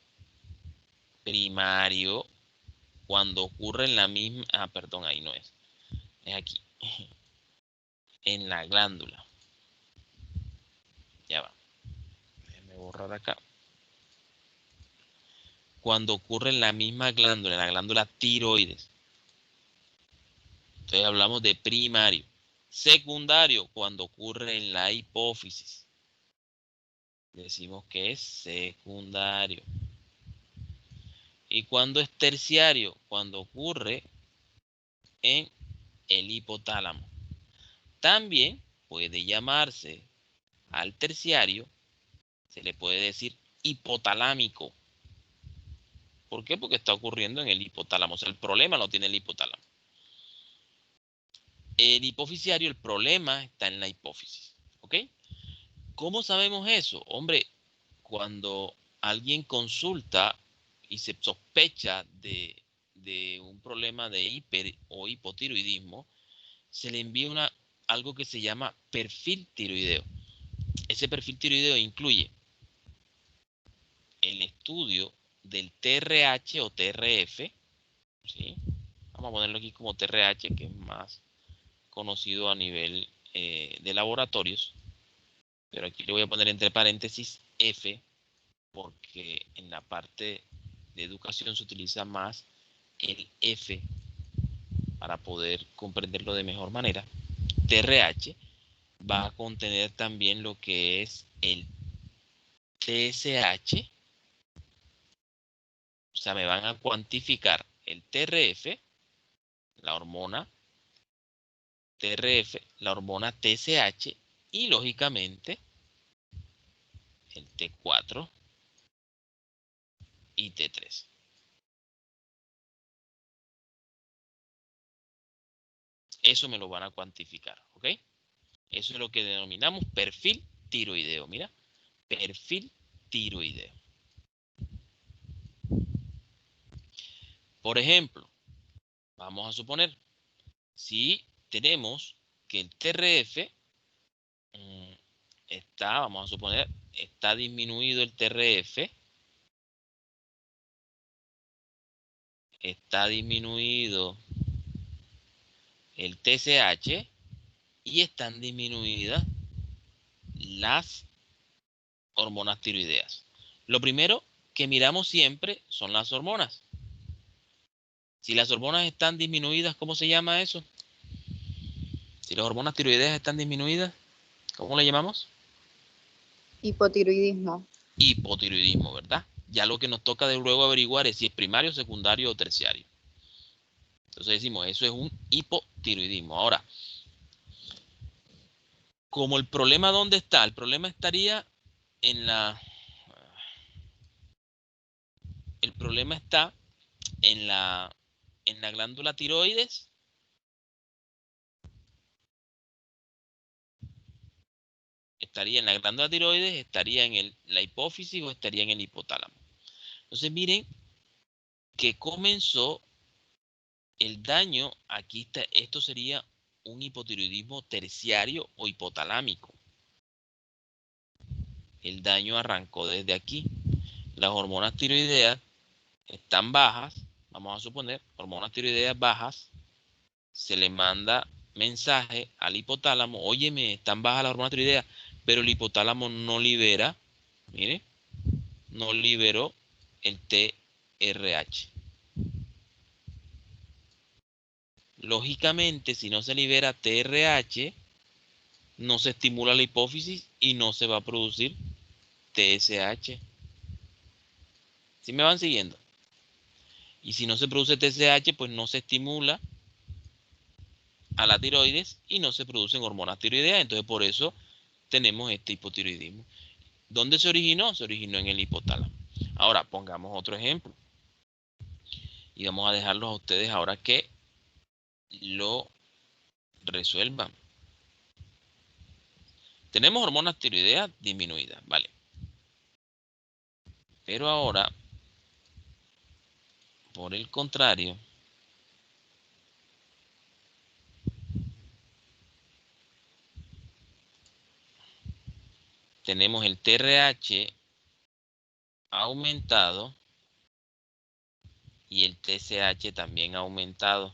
primario, cuando ocurre en la misma, perdón, ahí no es aquí, en la glándula. Ya va, déjenme borrar acá. Cuando ocurre en la misma glándula, en la glándula tiroides. Entonces hablamos de primario. Secundario, cuando ocurre en la hipófisis. Decimos que es secundario. Y cuando es terciario, cuando ocurre en el hipotálamo. También puede llamarse al terciario, se le puede decir hipotalámico. ¿Por qué? Porque está ocurriendo en el hipotálamo. O sea, el problema lo tiene el hipotálamo. El hipofisiario, el problema está en la hipófisis. ¿Ok? ¿Cómo sabemos eso? Hombre, cuando alguien consulta y se sospecha de un problema de hiper o hipotiroidismo, se le envía algo que se llama perfil tiroideo. Ese perfil tiroideo incluye el estudio del TRH o TRF, ¿sí? Vamos a ponerlo aquí como TRH, que es más conocido a nivel de laboratorios, pero aquí le voy a poner entre paréntesis F, porque en la parte de educación se utiliza más el F para poder comprenderlo de mejor manera. TRH va a contener también lo que es el TSH, o sea, me van a cuantificar el TRF, la hormona TRF, la hormona TSH y lógicamente el T4 y T3. Eso me lo van a cuantificar, ¿ok? Eso es lo que denominamos perfil tiroideo. Mira, perfil tiroideo. Por ejemplo, vamos a suponer, si tenemos que el TRF está, vamos a suponer, está disminuido el TRF, está disminuido el TSH y están disminuidas las hormonas tiroideas. Lo primero que miramos siempre son las hormonas. Si las hormonas están disminuidas, ¿cómo se llama eso? Si las hormonas tiroideas están disminuidas, ¿cómo le llamamos? Hipotiroidismo. Hipotiroidismo, ¿verdad? Ya lo que nos toca de luego averiguar es si es primario, secundario o terciario. Entonces decimos, eso es un hipotiroidismo. Ahora, como el problema, ¿dónde está? El problema estaría en la... El problema está en la glándula tiroides. Estaría en la glándula tiroides, estaría en la hipófisis o estaría en el hipotálamo. Entonces miren que comenzó el daño, aquí está, esto sería un hipotiroidismo terciario o hipotalámico. El daño arrancó desde aquí. Las hormonas tiroideas están bajas, vamos a suponer, hormonas tiroideas bajas, se le manda mensaje al hipotálamo, óyeme, están bajas las hormonas tiroideas, pero el hipotálamo no libera, mire, no liberó el TRH. Lógicamente, si no se libera TRH, no se estimula la hipófisis y no se va a producir TSH. ¿Sí me van siguiendo? Y si no se produce TSH, pues no se estimula a la tiroides y no se producen hormonas tiroideas. Entonces, por eso tenemos este hipotiroidismo. ¿Dónde se originó? Se originó en el hipotálamo. Ahora, pongamos otro ejemplo. Y vamos a dejarlos a ustedes ahora que lo resuelvan. Tenemos hormonas tiroideas disminuidas, ¿vale? Pero ahora, por el contrario, tenemos el TRH aumentado y el TSH también aumentado.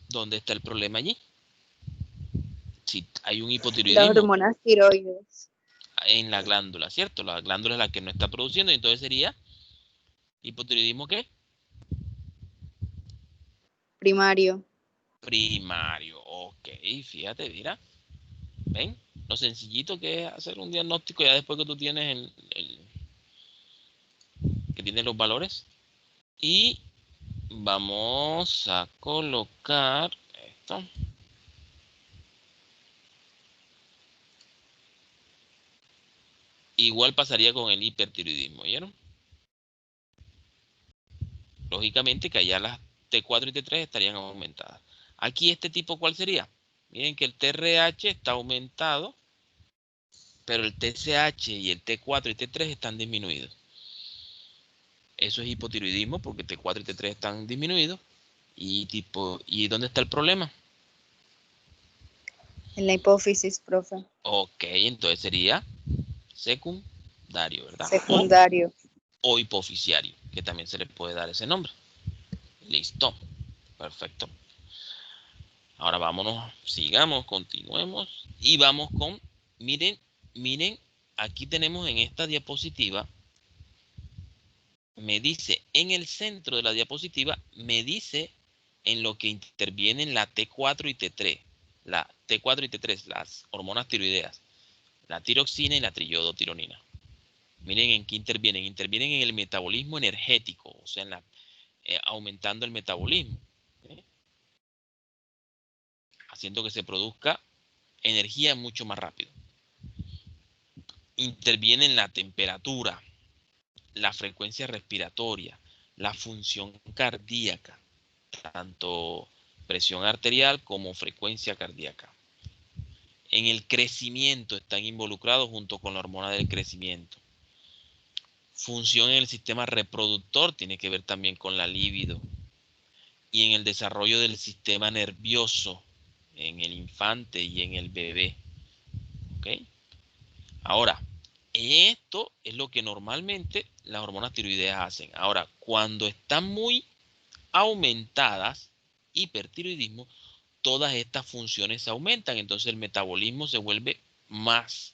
¿Dónde está el problema allí? Si hay un Las hipotiroidismo hormonas tiroides. en la glándula, ¿cierto? La glándula es la que no está produciendo, y entonces sería hipotiroidismo ¿qué? Primario. Primario. Ok, fíjate, mira. ¿Ven? Lo sencillito que es hacer un diagnóstico ya después que tú tienes que tienes los valores. Y vamos a colocar esto. Igual pasaría con el hipertiroidismo, ¿vieron? Lógicamente que allá las T4 y T3 estarían aumentadas. Aquí este tipo, ¿cuál sería? Miren que el TRH está aumentado, pero el TSH y el T4 y T3 están disminuidos. Eso es hipotiroidismo porque T4 y T3 están disminuidos. ¿Y dónde está el problema? En la hipófisis, profe. Ok, entonces sería secundario, ¿verdad? Secundario. O hipofisiario, que también se le puede dar ese nombre. Listo. Perfecto. Ahora vámonos, sigamos, continuemos. Y vamos con, miren, aquí tenemos en esta diapositiva, me dice, en el centro de la diapositiva, me dice en lo que intervienen la T4 y T3. La T4 y T3, las hormonas tiroideas. La tiroxina y la triiodotironina. Miren en qué intervienen. Intervienen en el metabolismo energético, o sea, aumentando el metabolismo, ¿sí? Haciendo que se produzca energía mucho más rápido. intervienen la temperatura, la frecuencia respiratoria, la función cardíaca, tanto presión arterial como frecuencia cardíaca. En el crecimiento están involucrados junto con la hormona del crecimiento. Función en el sistema reproductor tiene que ver también con la libido. Y en el desarrollo del sistema nervioso, en el infante y en el bebé. ¿Ok? Ahora, esto es lo que normalmente las hormonas tiroideas hacen. Ahora, cuando están muy aumentadas, hipertiroidismo, todas estas funciones se aumentan. Entonces el metabolismo se vuelve más,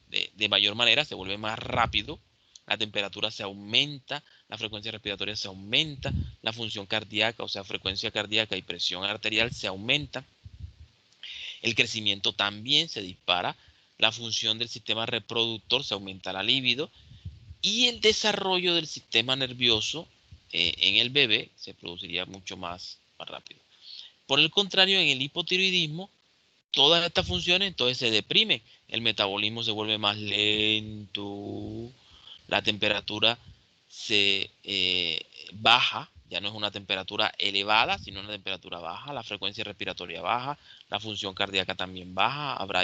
de mayor manera, se vuelve más rápido. La temperatura se aumenta, la frecuencia respiratoria se aumenta, la función cardíaca, o sea, frecuencia cardíaca y presión arterial se aumenta. El crecimiento también se dispara, la función del sistema reproductor se aumenta la libido y el desarrollo del sistema nervioso en el bebé se produciría mucho más rápido. Por el contrario, en el hipotiroidismo, todas estas funciones entonces se deprimen, el metabolismo se vuelve más lento, la temperatura se baja, ya no es una temperatura elevada, sino una temperatura baja, la frecuencia respiratoria baja, la función cardíaca también baja, habrá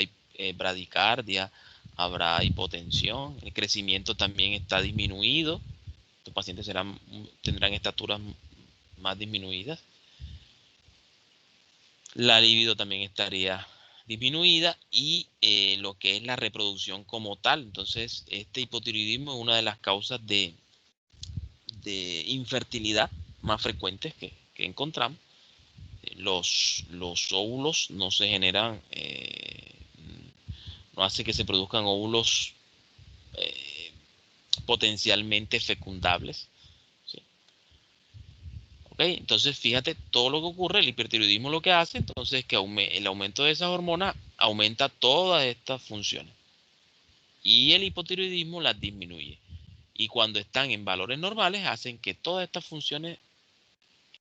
bradicardia, habrá hipotensión, el crecimiento también está disminuido, estos pacientes tendrán estaturas más disminuidas, la libido también estaría disminuida y lo que es la reproducción como tal. Entonces, este hipotiroidismo es una de las causas de infertilidad más frecuentes que encontramos. Los óvulos no se generan, no hace que se produzcan óvulos potencialmente fecundables. ¿Sí? ¿Okay? Entonces, fíjate todo lo que ocurre, el hipertiroidismo lo que hace, entonces es que el aumento de esas hormonas aumenta todas estas funciones. Y el hipotiroidismo las disminuye. Y cuando están en valores normales, hacen que todas estas funciones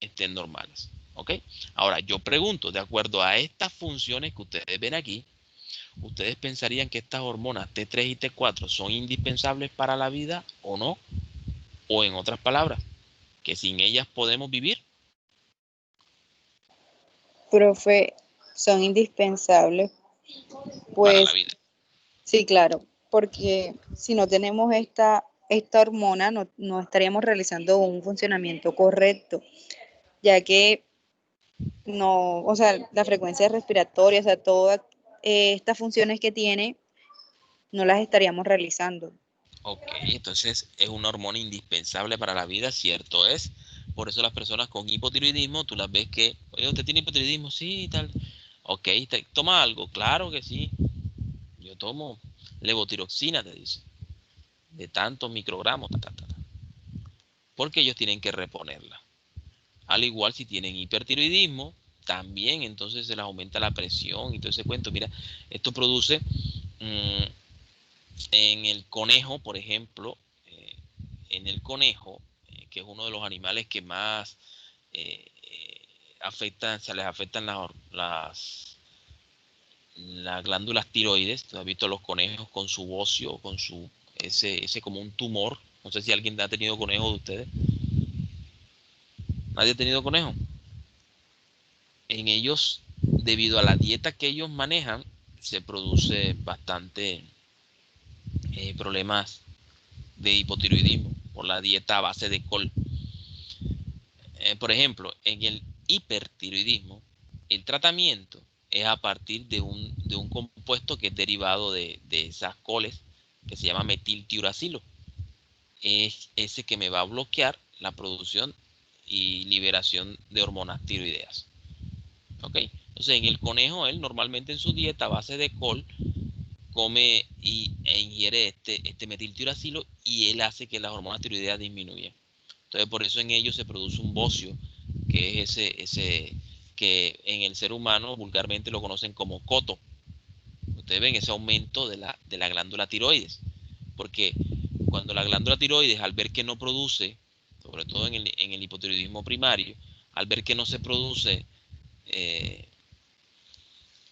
estén normales. ¿Ok? Ahora, yo pregunto, de acuerdo a estas funciones que ustedes ven aquí, ¿ustedes pensarían que estas hormonas T3 y T4 son indispensables para la vida o no? O en otras palabras, que sin ellas podemos vivir. Profe, son indispensables. Para la Pues vida. sí, claro, porque si no tenemos esta hormona, no estaríamos realizando un funcionamiento correcto, ya que no, o sea, la frecuencia respiratoria, o sea, todas estas funciones que tiene, no las estaríamos realizando. Ok, entonces es una hormona indispensable para la vida, cierto es. Por eso las personas con hipotiroidismo, tú las ves que, oye, ¿usted tiene hipotiroidismo? Sí, tal. Ok, ¿toma algo? Claro que sí. Yo tomo levotiroxina, te dice, de tantos microgramos, porque ellos tienen que reponerla. Al igual si tienen hipertiroidismo, también entonces se les aumenta la presión y todo ese cuento. Mira, esto produce en el conejo, por ejemplo, en el conejo, que es uno de los animales que más se les afectan las glándulas tiroides. Tú has visto los conejos con su bocio, con ese como un tumor. No sé si alguien ha tenido conejo de ustedes. ¿Nadie ha tenido conejo? En ellos, debido a la dieta que ellos manejan, se produce bastante problemas de hipotiroidismo por la dieta a base de col. Por ejemplo, en el hipertiroidismo, el tratamiento es a partir de un compuesto que es derivado de esas coles, que se llama metiltiuracilo. Es ese que me va a bloquear la producción y liberación de hormonas tiroideas. ¿Ok? Entonces, en el conejo, él normalmente en su dieta a base de col come e ingiere este metiltiuracilo y él hace que las hormonas tiroideas disminuyan. Entonces, por eso en ellos se produce un bocio, que es ese que en el ser humano vulgarmente lo conocen como coto. Ustedes ven ese aumento de la glándula tiroides, porque cuando la glándula tiroides, al ver que no produce, sobre todo en el hipotiroidismo primario, al ver que no se produce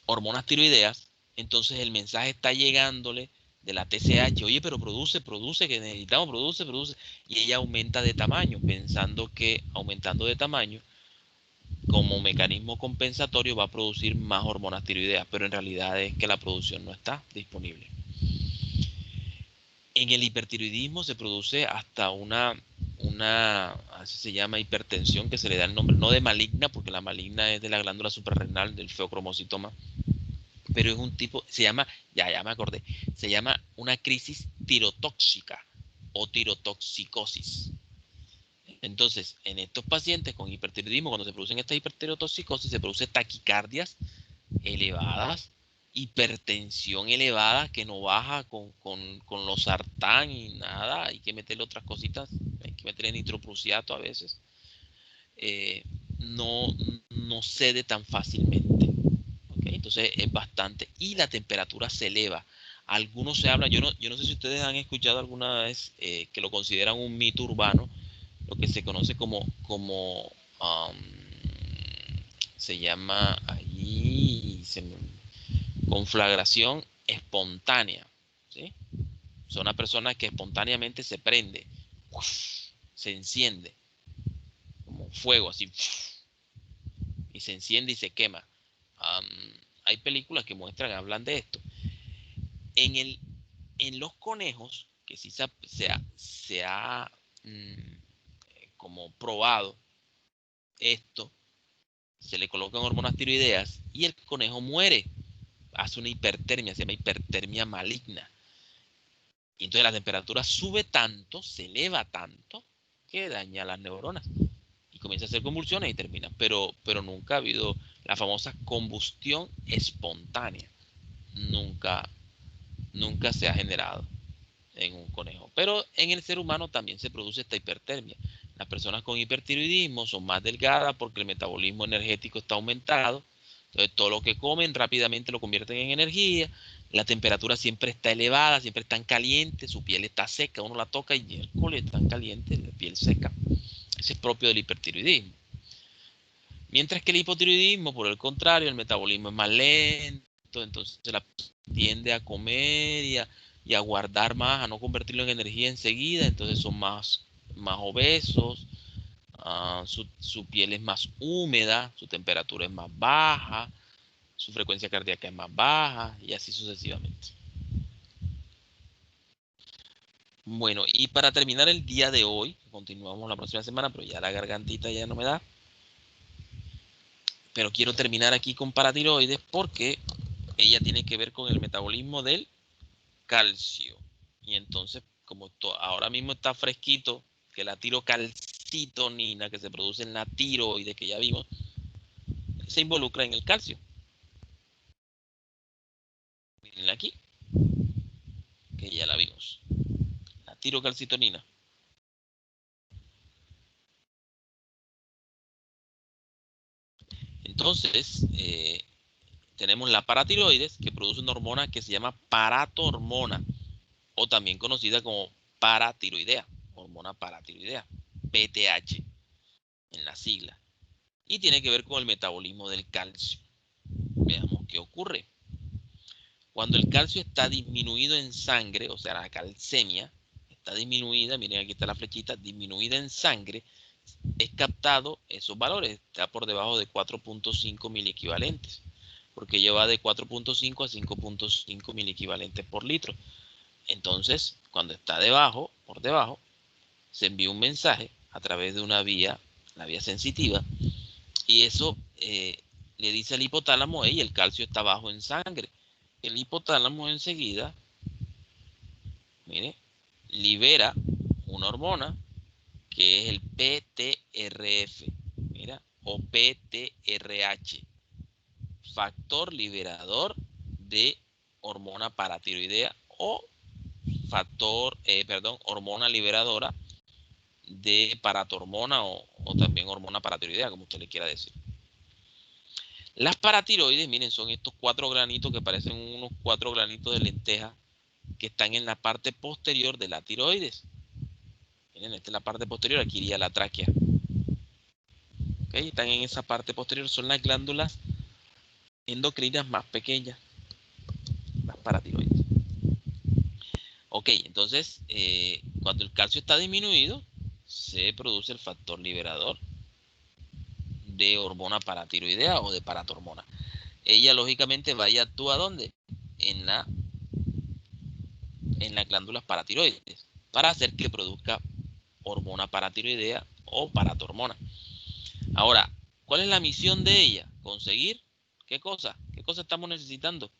hormonas tiroideas, entonces el mensaje está llegándole de la TSH, oye, pero produce, que necesitamos, produce, y ella aumenta de tamaño, pensando que aumentando de tamaño, como mecanismo compensatorio, va a producir más hormonas tiroideas, pero en realidad es que la producción no está disponible. En el hipertiroidismo se produce hasta así se llama, hipertensión, que se le da el nombre, no de maligna, porque la maligna es de la glándula suprarrenal, del feocromocitoma, pero es un tipo, se llama, ya me acordé, se llama una crisis tirotóxica o tirotoxicosis. Entonces, en estos pacientes con hipertiroidismo, cuando se producen esta hipertirotoxicosis, se producen taquicardias elevadas, hipertensión elevada que no baja con los sartán y nada, hay que meterle otras cositas, hay que meterle nitroprusiato a veces, no, no cede tan fácilmente. ¿Okay? Entonces es bastante, y la temperatura se eleva. Algunos se habla, yo no sé si ustedes han escuchado alguna vez que lo consideran un mito urbano, lo que se conoce se llama ahí, conflagración espontánea, ¿sí? Son una persona que espontáneamente se prende, se enciende, como fuego, así, y se enciende y se quema. Hay películas que muestran, hablan de esto. En los conejos, que sí se ha como probado esto, se le colocan hormonas tiroideas y el conejo muere, hace una hipertermia, se llama hipertermia maligna. Y entonces la temperatura sube tanto, se eleva tanto, que daña las neuronas y comienza a hacer convulsiones y termina. Pero nunca ha habido la famosa combustión espontánea. Nunca se ha generado en un conejo. Pero en el ser humano también se produce esta hipertermia. Las personas con hipertiroidismo son más delgadas porque el metabolismo energético está aumentado. Entonces todo lo que comen rápidamente lo convierten en energía. La temperatura siempre está elevada, siempre están calientes, su piel está seca, uno la toca y miércoles están calientes, la piel seca. Ese es propio del hipertiroidismo. Mientras que el hipotiroidismo, por el contrario, el metabolismo es más lento, entonces se la tiende a comer y a guardar más, a no convertirlo en energía enseguida, entonces son más obesos, su piel es más húmeda, su temperatura es más baja, su frecuencia cardíaca es más baja y así sucesivamente. Bueno, y para terminar el día de hoy, continuamos la próxima semana, pero ya la gargantita ya no me da. Pero quiero terminar aquí con paratiroides porque ella tiene que ver con el metabolismo del calcio. Y entonces, como ahora mismo está fresquito, que la tirocalcitonina que se produce en la tiroides que ya vimos, se involucra en el calcio. Miren aquí, que ya la vimos. La tirocalcitonina. Entonces, tenemos la paratiroides que produce una hormona que se llama paratormona, o también conocida como paratiroidea, hormona paratiroidea, PTH en la sigla, y tiene que ver con el metabolismo del calcio. Veamos qué ocurre. Cuando el calcio está disminuido en sangre, o sea, la calcemia está disminuida, miren aquí está la flechita, disminuida en sangre, es captado esos valores, está por debajo de 4.5 miliequivalentes, porque ella va de 4.5 a 5.5 miliequivalentes por litro. Entonces, cuando está por debajo, se envía un mensaje a través de una vía, la vía sensitiva, y eso le dice al hipotálamo, y el calcio está bajo en sangre. El hipotálamo enseguida, mire, libera una hormona que es el PTRF, mira, o PTRH, factor liberador de hormona paratiroidea o hormona liberadora de paratormona o también hormona paratiroidea, como usted le quiera decir. Las paratiroides, miren, son estos 4 granitos que parecen unos 4 granitos de lenteja que están en la parte posterior de la tiroides. Miren, esta es la parte posterior, aquí iría la tráquea. ¿Okay? Están en esa parte posterior, son las glándulas endocrinas más pequeñas. paratiroides. Ok, entonces, cuando el calcio está disminuido, se produce el factor liberador de hormona paratiroidea o de paratormona. Ella, lógicamente, va y actúa ¿dónde? En las glándulas paratiroides, para hacer que produzca hormona paratiroidea o paratormona. Ahora, ¿cuál es la misión de ella? Conseguir, ¿qué cosa? ¿Qué cosa estamos necesitando?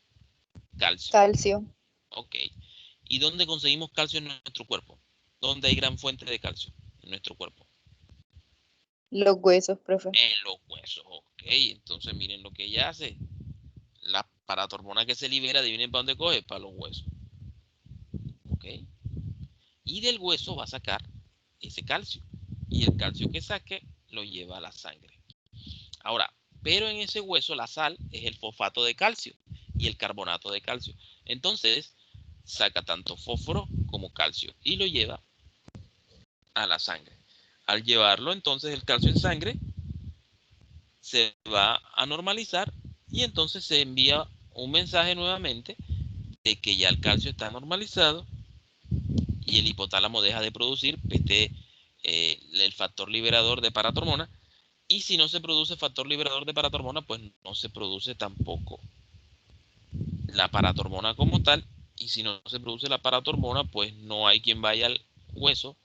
Calcio. Calcio. Ok. ¿Y dónde conseguimos calcio en nuestro cuerpo? ¿Dónde hay gran fuente de calcio en nuestro cuerpo? Los huesos, profe. En los huesos. Ok. Entonces miren lo que ella hace. La paratormona que se libera, adivinen para dónde coge, para los huesos. Ok. Y del hueso va a sacar ese calcio. Y el calcio que saque lo lleva a la sangre. Ahora, pero en ese hueso la sal es el fosfato de calcio y el carbonato de calcio. Entonces, saca tanto fósforo como calcio y lo lleva a la sangre. Al llevarlo, entonces el calcio en sangre se va a normalizar y entonces se envía un mensaje nuevamente de que ya el calcio está normalizado y el hipotálamo deja de producir el factor liberador de paratormona. Y si no se produce factor liberador de paratormona, pues no se produce tampoco la paratormona como tal. Y si no se produce la paratormona, pues no hay quien vaya al hueso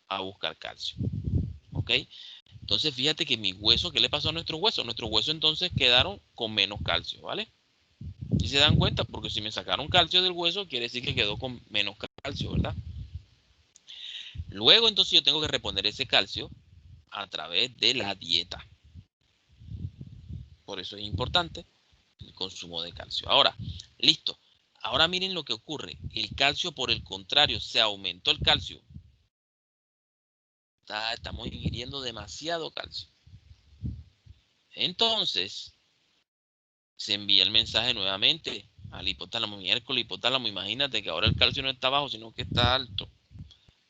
a buscar calcio. ¿Ok? Entonces fíjate que mis huesos, ¿qué le pasó a nuestros huesos? Nuestros huesos entonces quedaron con menos calcio, ¿vale? Y se dan cuenta, porque si me sacaron calcio del hueso, quiere decir que quedó con menos calcio, ¿verdad? Luego entonces yo tengo que reponer ese calcio a través de la dieta. Por eso es importante el consumo de calcio. Ahora, listo. Ahora miren lo que ocurre. El calcio, por el contrario, se aumentó el calcio. Estamos ingiriendo demasiado calcio. Entonces, se envía el mensaje nuevamente al hipotálamo. Miércoles, hipotálamo, imagínate que ahora el calcio no está bajo, sino que está alto.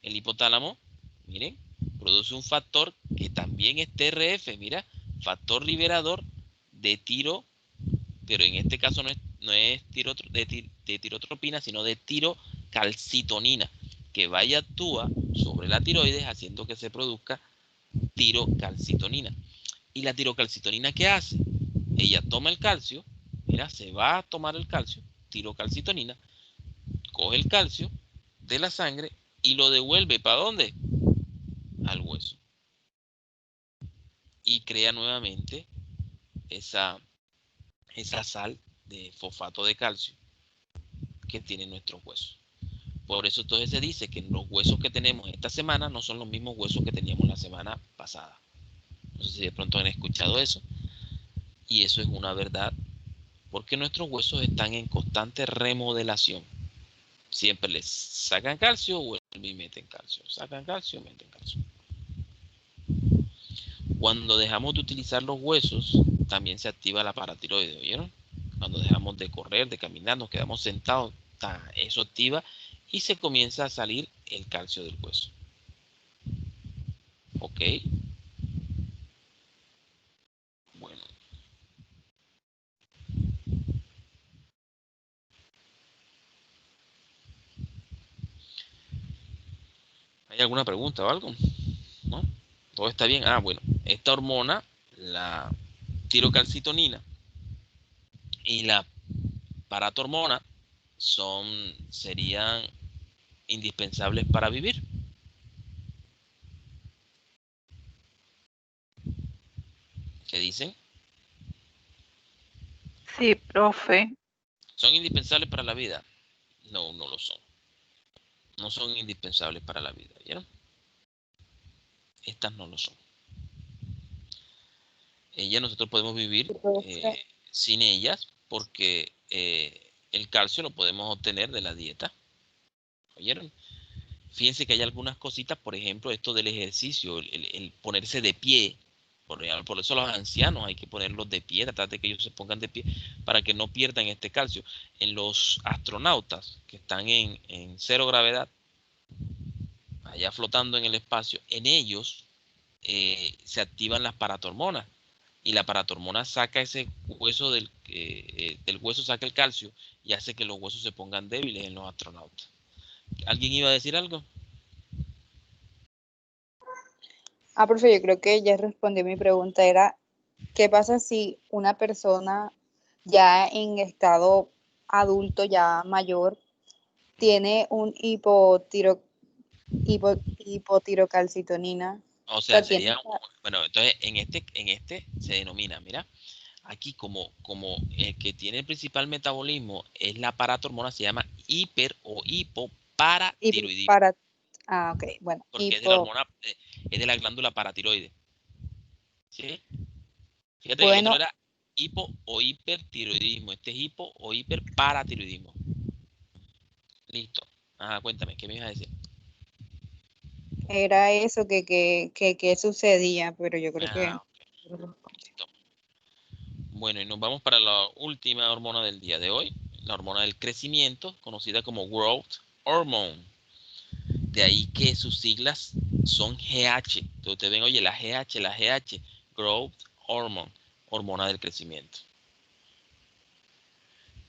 El hipotálamo, miren, produce un factor que también es TRF, mira, factor liberador de tiro, pero en este caso no es de tirotropina, sino de tirocalcitonina, que vaya y actúa sobre la tiroides haciendo que se produzca tirocalcitonina. ¿Y la tirocalcitonina qué hace? Ella toma el calcio, mira, se va a tomar el calcio, tirocalcitonina, coge el calcio de la sangre y lo devuelve ¿para dónde? Al hueso. Y crea nuevamente esa sal de fosfato de calcio que tienen nuestros huesos. Por eso entonces se dice que los huesos que tenemos esta semana no son los mismos huesos que teníamos la semana pasada. No sé si de pronto han escuchado eso. Y eso es una verdad, porque nuestros huesos están en constante remodelación. Siempre les sacan calcio, vuelven y meten calcio. Sacan calcio, meten calcio. Cuando dejamos de utilizar los huesos, también se activa la paratiroide, ¿oyeron? Cuando dejamos de correr, de caminar, nos quedamos sentados, eso activa y se comienza a salir el calcio del hueso. ¿Ok? Bueno. ¿Hay alguna pregunta o algo? ¿No? ¿Todo está bien? Ah, bueno. Esta hormona, la tirocalcitonina y la paratormona, serían indispensables para vivir. ¿Qué dicen? Sí, profe. ¿Son indispensables para la vida? No, no lo son. No son indispensables para la vida, ¿vieron? Estas no lo son. Nosotros podemos vivir sin ellas porque el calcio lo podemos obtener de la dieta. ¿Oyeron? Fíjense que hay algunas cositas, por ejemplo, esto del ejercicio, el ponerse de pie. Por eso los ancianos hay que ponerlos de pie, tratar de que ellos se pongan de pie para que no pierdan este calcio. En los astronautas que están en cero gravedad, allá flotando en el espacio, en ellos se activan las paratormonas y la paratormona saca ese hueso del hueso, saca el calcio y hace que los huesos se pongan débiles en los astronautas. ¿Alguien iba a decir algo? Profe, yo creo que ya respondió mi pregunta. Era, ¿qué pasa si una persona ya en estado adulto, ya mayor, tiene un hipotirocalcitonina? O O sea, sea, tiene, sería, bueno, entonces en este se denomina, mira, aquí como el que tiene el principal metabolismo es la paratormona, se llama hiper o hipoparatiroidismo, para, ok, bueno, porque es de la hormona, es de la glándula paratiroide. ¿Sí? Fíjate que el otro bueno, era hipo o hipertiroidismo, este es hipo o hiperparatiroidismo. Listo. Ajá, cuéntame, ¿qué me ibas a decir? era eso que sucedía, pero yo creo que... Ah, ok, listo. Bueno, y nos vamos para la última hormona del día de hoy, la hormona del crecimiento, conocida como Growth Hormone. De ahí que sus siglas son GH. Entonces ustedes ven, oye, la GH, Growth Hormone, hormona del crecimiento.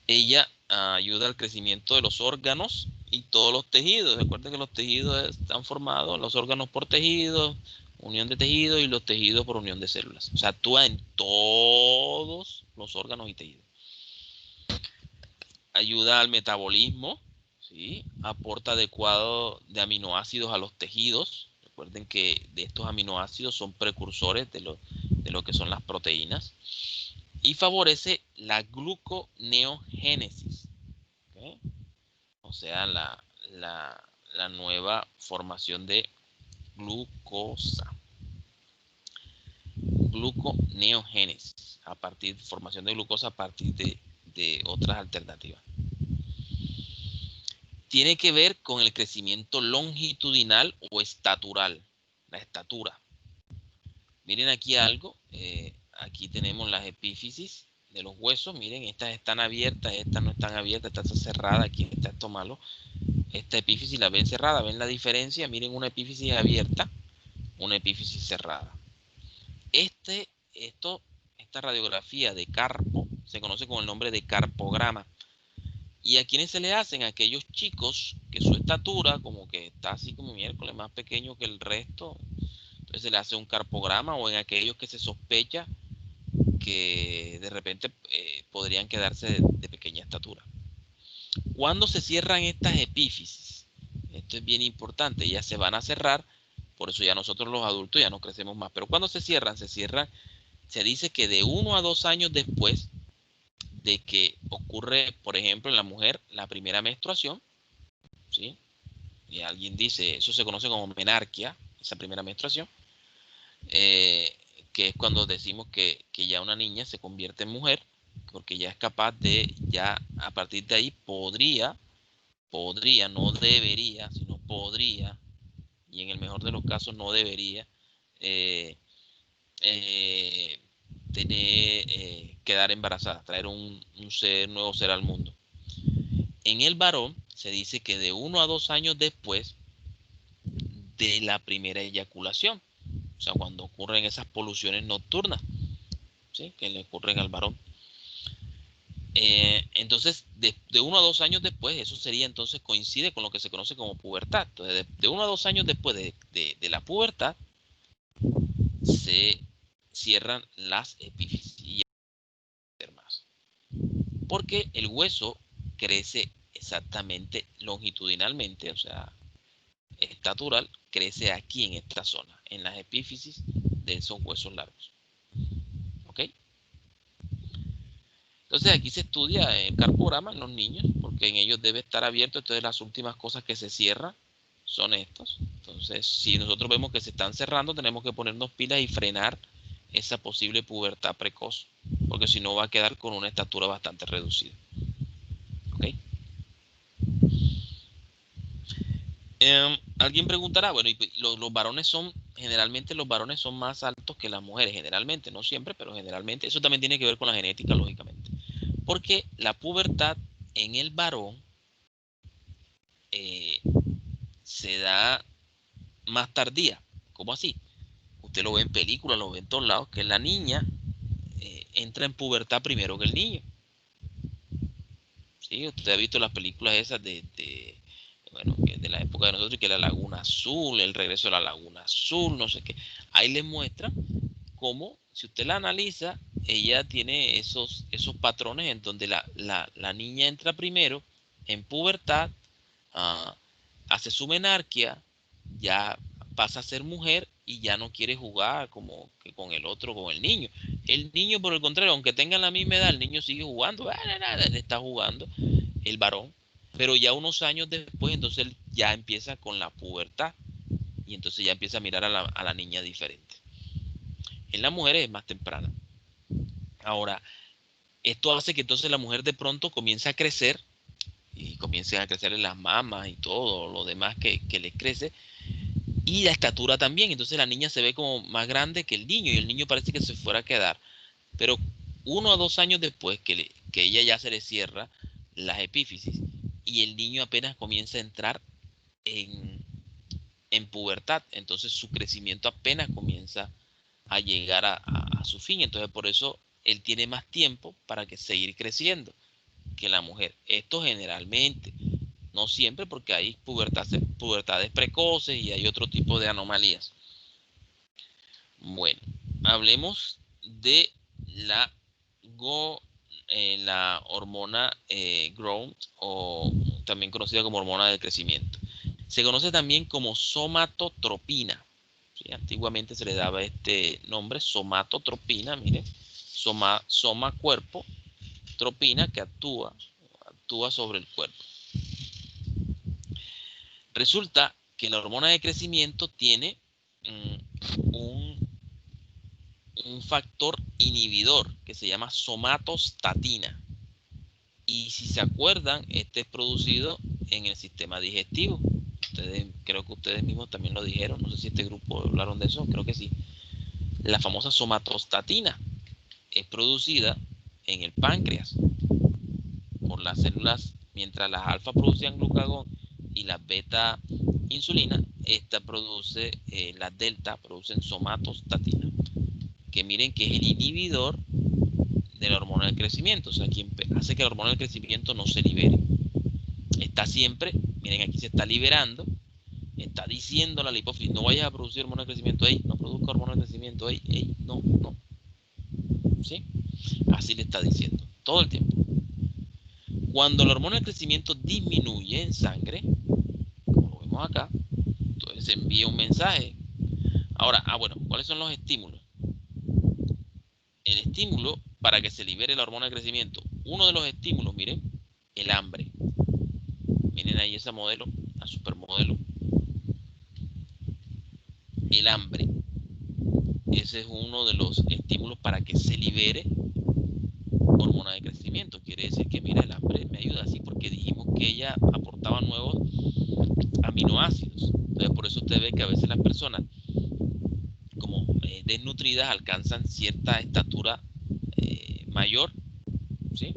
Ella ayuda al crecimiento de los órganos y todos los tejidos. Recuerden que los tejidos están formados, los órganos por tejidos, unión de tejidos, y los tejidos por unión de células. O sea, actúa en todos los órganos y tejidos. Ayuda al metabolismo, ¿sí? Aporta adecuado de aminoácidos a los tejidos. Recuerden que de estos aminoácidos son precursores de lo que son las proteínas. Y favorece la gluconeogénesis, ¿okay? O sea, la nueva formación de glucosa. Gluconeogénesis, formación de glucosa a partir de otras alternativas. Tiene que ver con el crecimiento longitudinal o estatural, la estatura. Miren aquí algo, aquí tenemos las epífisis de los huesos. Miren, estas están abiertas, estas no están abiertas, esta está cerrada, aquí está esto malo. Esta epífisis la ven cerrada, ven la diferencia. Miren, una epífisis abierta, una epífisis cerrada. Esta radiografía de carpo se conoce con el nombre de carpograma. ¿Y a quiénes se le hacen? A aquellos chicos que su estatura como que está así como miércoles más pequeño que el resto. Entonces se le hace un carpograma, o en aquellos que se sospecha que de repente podrían quedarse de pequeña estatura. ¿Cuándo se cierran estas epífisis? Esto es bien importante, ellas se van a cerrar, por eso ya nosotros los adultos ya no crecemos más. Pero ¿cuándo se cierran? Se dice que de 1 a 2 años después de que ocurre, por ejemplo, en la mujer la primera menstruación, ¿sí? Y alguien dice, eso se conoce como menarquia, esa primera menstruación, que es cuando decimos que ya una niña se convierte en mujer, porque ya es capaz de, ya a partir de ahí podría, no debería, sino podría, y en el mejor de los casos no debería, eh, eh, quedar embarazada, traer un nuevo ser al mundo. En el varón se dice que de 1 a 2 años después de la primera eyaculación, o sea, cuando ocurren esas poluciones nocturnas, ¿sí? Que le ocurren al varón. Entonces, de 1 a 2 años después, eso sería entonces, coincide con lo que se conoce como pubertad. Entonces, de 1 a 2 años después de la pubertad, se cierran las epífisis. Porque el hueso crece exactamente longitudinalmente, o sea, estatural, crece aquí en esta zona, en las epífisis de esos huesos largos. ¿Ok? Entonces aquí se estudia el carpograma en los niños, porque en ellos debe estar abierto. Entonces las últimas cosas que se cierran son estos. Entonces, si nosotros vemos que se están cerrando, tenemos que ponernos pilas y frenar esa posible pubertad precoz, porque si no va a quedar con una estatura bastante reducida. ¿Ok? Alguien preguntará, bueno, y los varones son, generalmente los varones son más altos que las mujeres, generalmente, no siempre, pero generalmente. Eso también tiene que ver con la genética, lógicamente. Porque la pubertad en el varón eh, se da más tardía. ¿Cómo así? Usted lo ve en películas, lo ve en todos lados, que la niña entra en pubertad primero que el niño. ¿Sí? Usted ha visto las películas esas bueno, de la época de nosotros, que la Laguna Azul, el regreso de la Laguna Azul, no sé qué. Ahí les muestra cómo, si usted la analiza, ella tiene esos patrones en donde la niña entra primero en pubertad, hace su menarquia, ya pasa a ser mujer y ya no quiere jugar como que con el otro, con el niño. El niño, por el contrario, aunque tengan la misma edad, el niño sigue jugando, él está jugando, el varón, pero ya unos años después, entonces él ya empieza con la pubertad y entonces ya empieza a mirar a la niña diferente. En las mujeres es más temprana. Ahora, esto hace que entonces la mujer de pronto comience a crecer y comiencen a crecer en las mamas y todo lo demás que les crece, y la estatura también. Entonces la niña se ve como más grande que el niño y el niño parece que se fuera a quedar. Pero 1 o 2 años después que ella ya se le cierra las epífisis y el niño apenas comienza a entrar en pubertad, entonces su crecimiento apenas comienza a llegar a su fin. Entonces por eso él tiene más tiempo para que seguir creciendo que la mujer. Esto generalmente, no siempre, porque hay pubertades precoces y hay otro tipo de anomalías. Bueno, hablemos de la hormona growth, o también conocida como hormona del crecimiento. Se conoce también como somatotropina. ¿Sí? Antiguamente se le daba este nombre, somatotropina. Miren, soma cuerpo, tropina, que actúa sobre el cuerpo. Resulta que la hormona de crecimiento tiene un factor inhibidor que se llama somatostatina. Y si se acuerdan, este es producido en el sistema digestivo. Creo que ustedes mismos también lo dijeron. No sé si este grupo hablaron de eso, creo que sí. La famosa somatostatina es producida en el páncreas por las células, mientras las alfa producían glucagón y las beta insulina, esta produce, las delta producen somatostatina, que miren que es el inhibidor de la hormona del crecimiento, o sea, quien hace que la hormona del crecimiento no se libere. Está siempre, miren, aquí se está liberando, está diciendo la hipófisis, no vayas a producir hormona del crecimiento, no produzca hormona del crecimiento, no, ¿sí? Así le está diciendo todo el tiempo. Cuando la hormona del crecimiento disminuye en sangre, como lo vemos acá, entonces se envía un mensaje. Ahora, bueno, ¿cuáles son los estímulos? El estímulo para que se libere la hormona de crecimiento, uno de los estímulos, miren, el hambre. Miren ahí esa modelo, la supermodelo. El hambre. Ese es uno de los estímulos para que se libere hormona de crecimiento. Quiere decir que, mira, el hambre me ayuda así, porque dijimos que ella aportaba nuevos aminoácidos. Entonces, por eso usted ve que a veces las personas, como desnutridas, alcanzan cierta estatura mayor, ¿sí?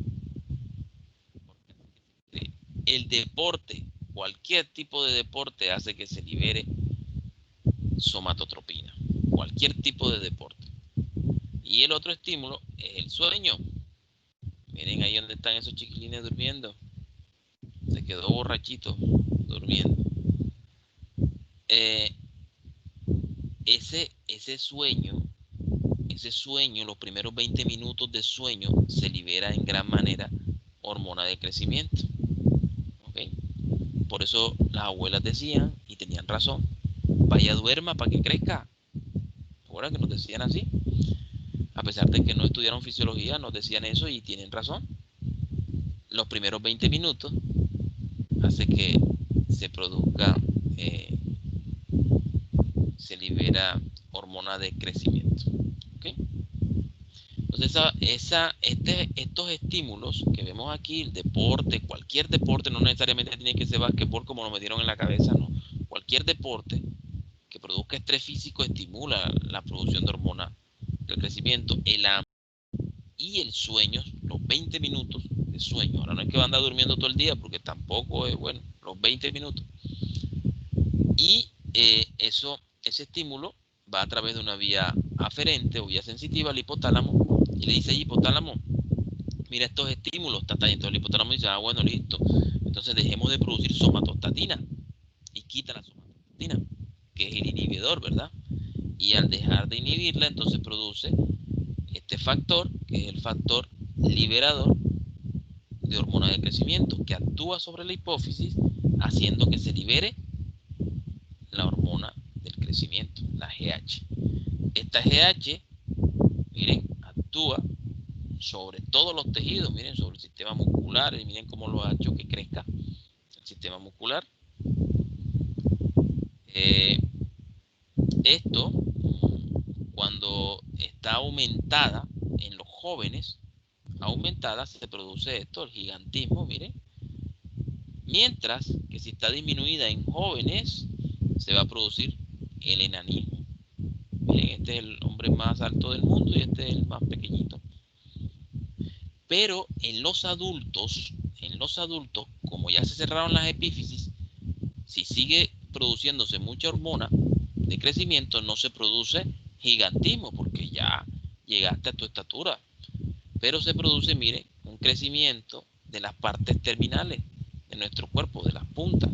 El deporte, cualquier tipo de deporte hace que se libere somatotropina, cualquier tipo de deporte. Y el otro estímulo es el sueño. Miren ahí donde están esos chiquilines durmiendo. Se quedó borrachito durmiendo. Ese sueño, los primeros 20 minutos de sueño, se libera en gran manera hormona de crecimiento. ¿Okay? Por eso las abuelas decían, y tenían razón, vaya, duerma para que crezca. Ahora que nos decían así, a pesar de que no estudiaron fisiología, nos decían eso y tienen razón. Los primeros 20 minutos hace que se produzca, se libera hormona de crecimiento. ¿Okay? Entonces estos estímulos que vemos aquí, el deporte, cualquier deporte, no necesariamente tiene que ser basquetbol como nos metieron en la cabeza, no. Cualquier deporte que produzca estrés físico estimula la producción de hormona del crecimiento, el hambre y el sueño, los 20 minutos de sueño. Ahora no es que va a andar durmiendo todo el día, porque tampoco es bueno, los 20 minutos. Y ese estímulo va a través de una vía aferente o vía sensitiva al hipotálamo y le dice al hipotálamo, mira estos estímulos, tata, y entonces el hipotálamo dice, ah, bueno, listo, entonces dejemos de producir somatostatina y quita la somatostatina, que es el inhibidor, ¿verdad? Y al dejar de inhibirla, entonces produce este factor, que es el factor liberador de hormona de crecimiento, que actúa sobre la hipófisis, haciendo que se libere la hormona del crecimiento, la GH. Esta GH, miren, actúa sobre todos los tejidos, miren, sobre el sistema muscular, y miren cómo lo ha hecho que crezca el sistema muscular. Esto, cuando está aumentada en los jóvenes, aumentada, se produce esto, el gigantismo, miren. Mientras que si está disminuida en jóvenes, se va a producir el enanismo. Miren, este es el hombre más alto del mundo y este es el más pequeñito. Pero en los adultos, como ya se cerraron las epífisis, si sigue produciéndose mucha hormona de crecimiento, no se produce gigantismo porque ya llegaste a tu estatura. Pero se produce, miren, un crecimiento de las partes terminales de nuestro cuerpo, de las puntas,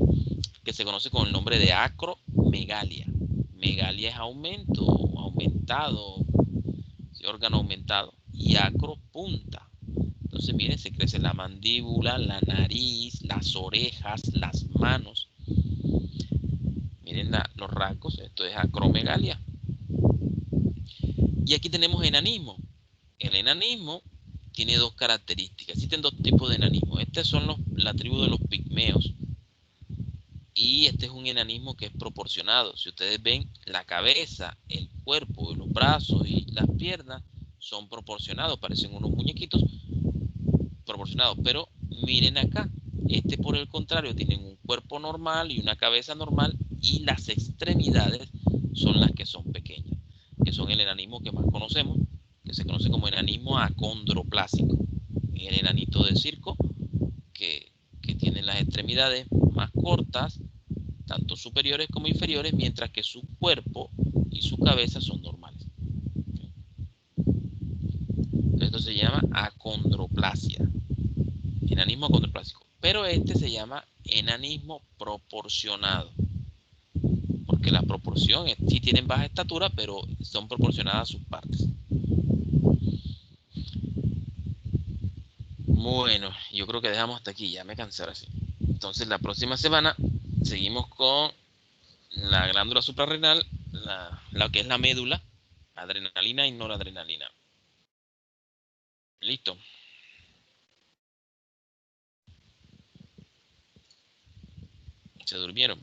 que se conoce con el nombre de acromegalia. Megalia es aumento, aumentado, órgano aumentado, y acro, punta. Entonces, miren, se crece la mandíbula, la nariz, las orejas, las manos. Miren los rasgos, esto es acromegalia. Y aquí tenemos enanismo. El enanismo tiene dos características. Existen dos tipos de enanismo. Estos son la tribu de los pigmeos. Y este es un enanismo que es proporcionado. Si ustedes ven, la cabeza, el cuerpo, los brazos y las piernas son proporcionados. Parecen unos muñequitos proporcionados. Pero miren acá. Este, por el contrario, tienen un cuerpo normal y una cabeza normal. Y las extremidades son las que son pequeñas. Que son el enanismo que más conocemos, que se conoce como enanismo acondroplásico. El enanito de circo que tiene las extremidades más cortas, tanto superiores como inferiores, mientras que su cuerpo y su cabeza son normales. Esto se llama acondroplasia, enanismo acondroplásico. Pero este se llama enanismo proporcionado, porque la proporción sí tienen baja estatura, pero son proporcionadas a sus partes. Bueno, yo creo que dejamos hasta aquí, ya me cansé ahora sí. Entonces la próxima semana seguimos con la glándula suprarrenal, la que es la médula, adrenalina y noradrenalina. Listo. Se durmieron.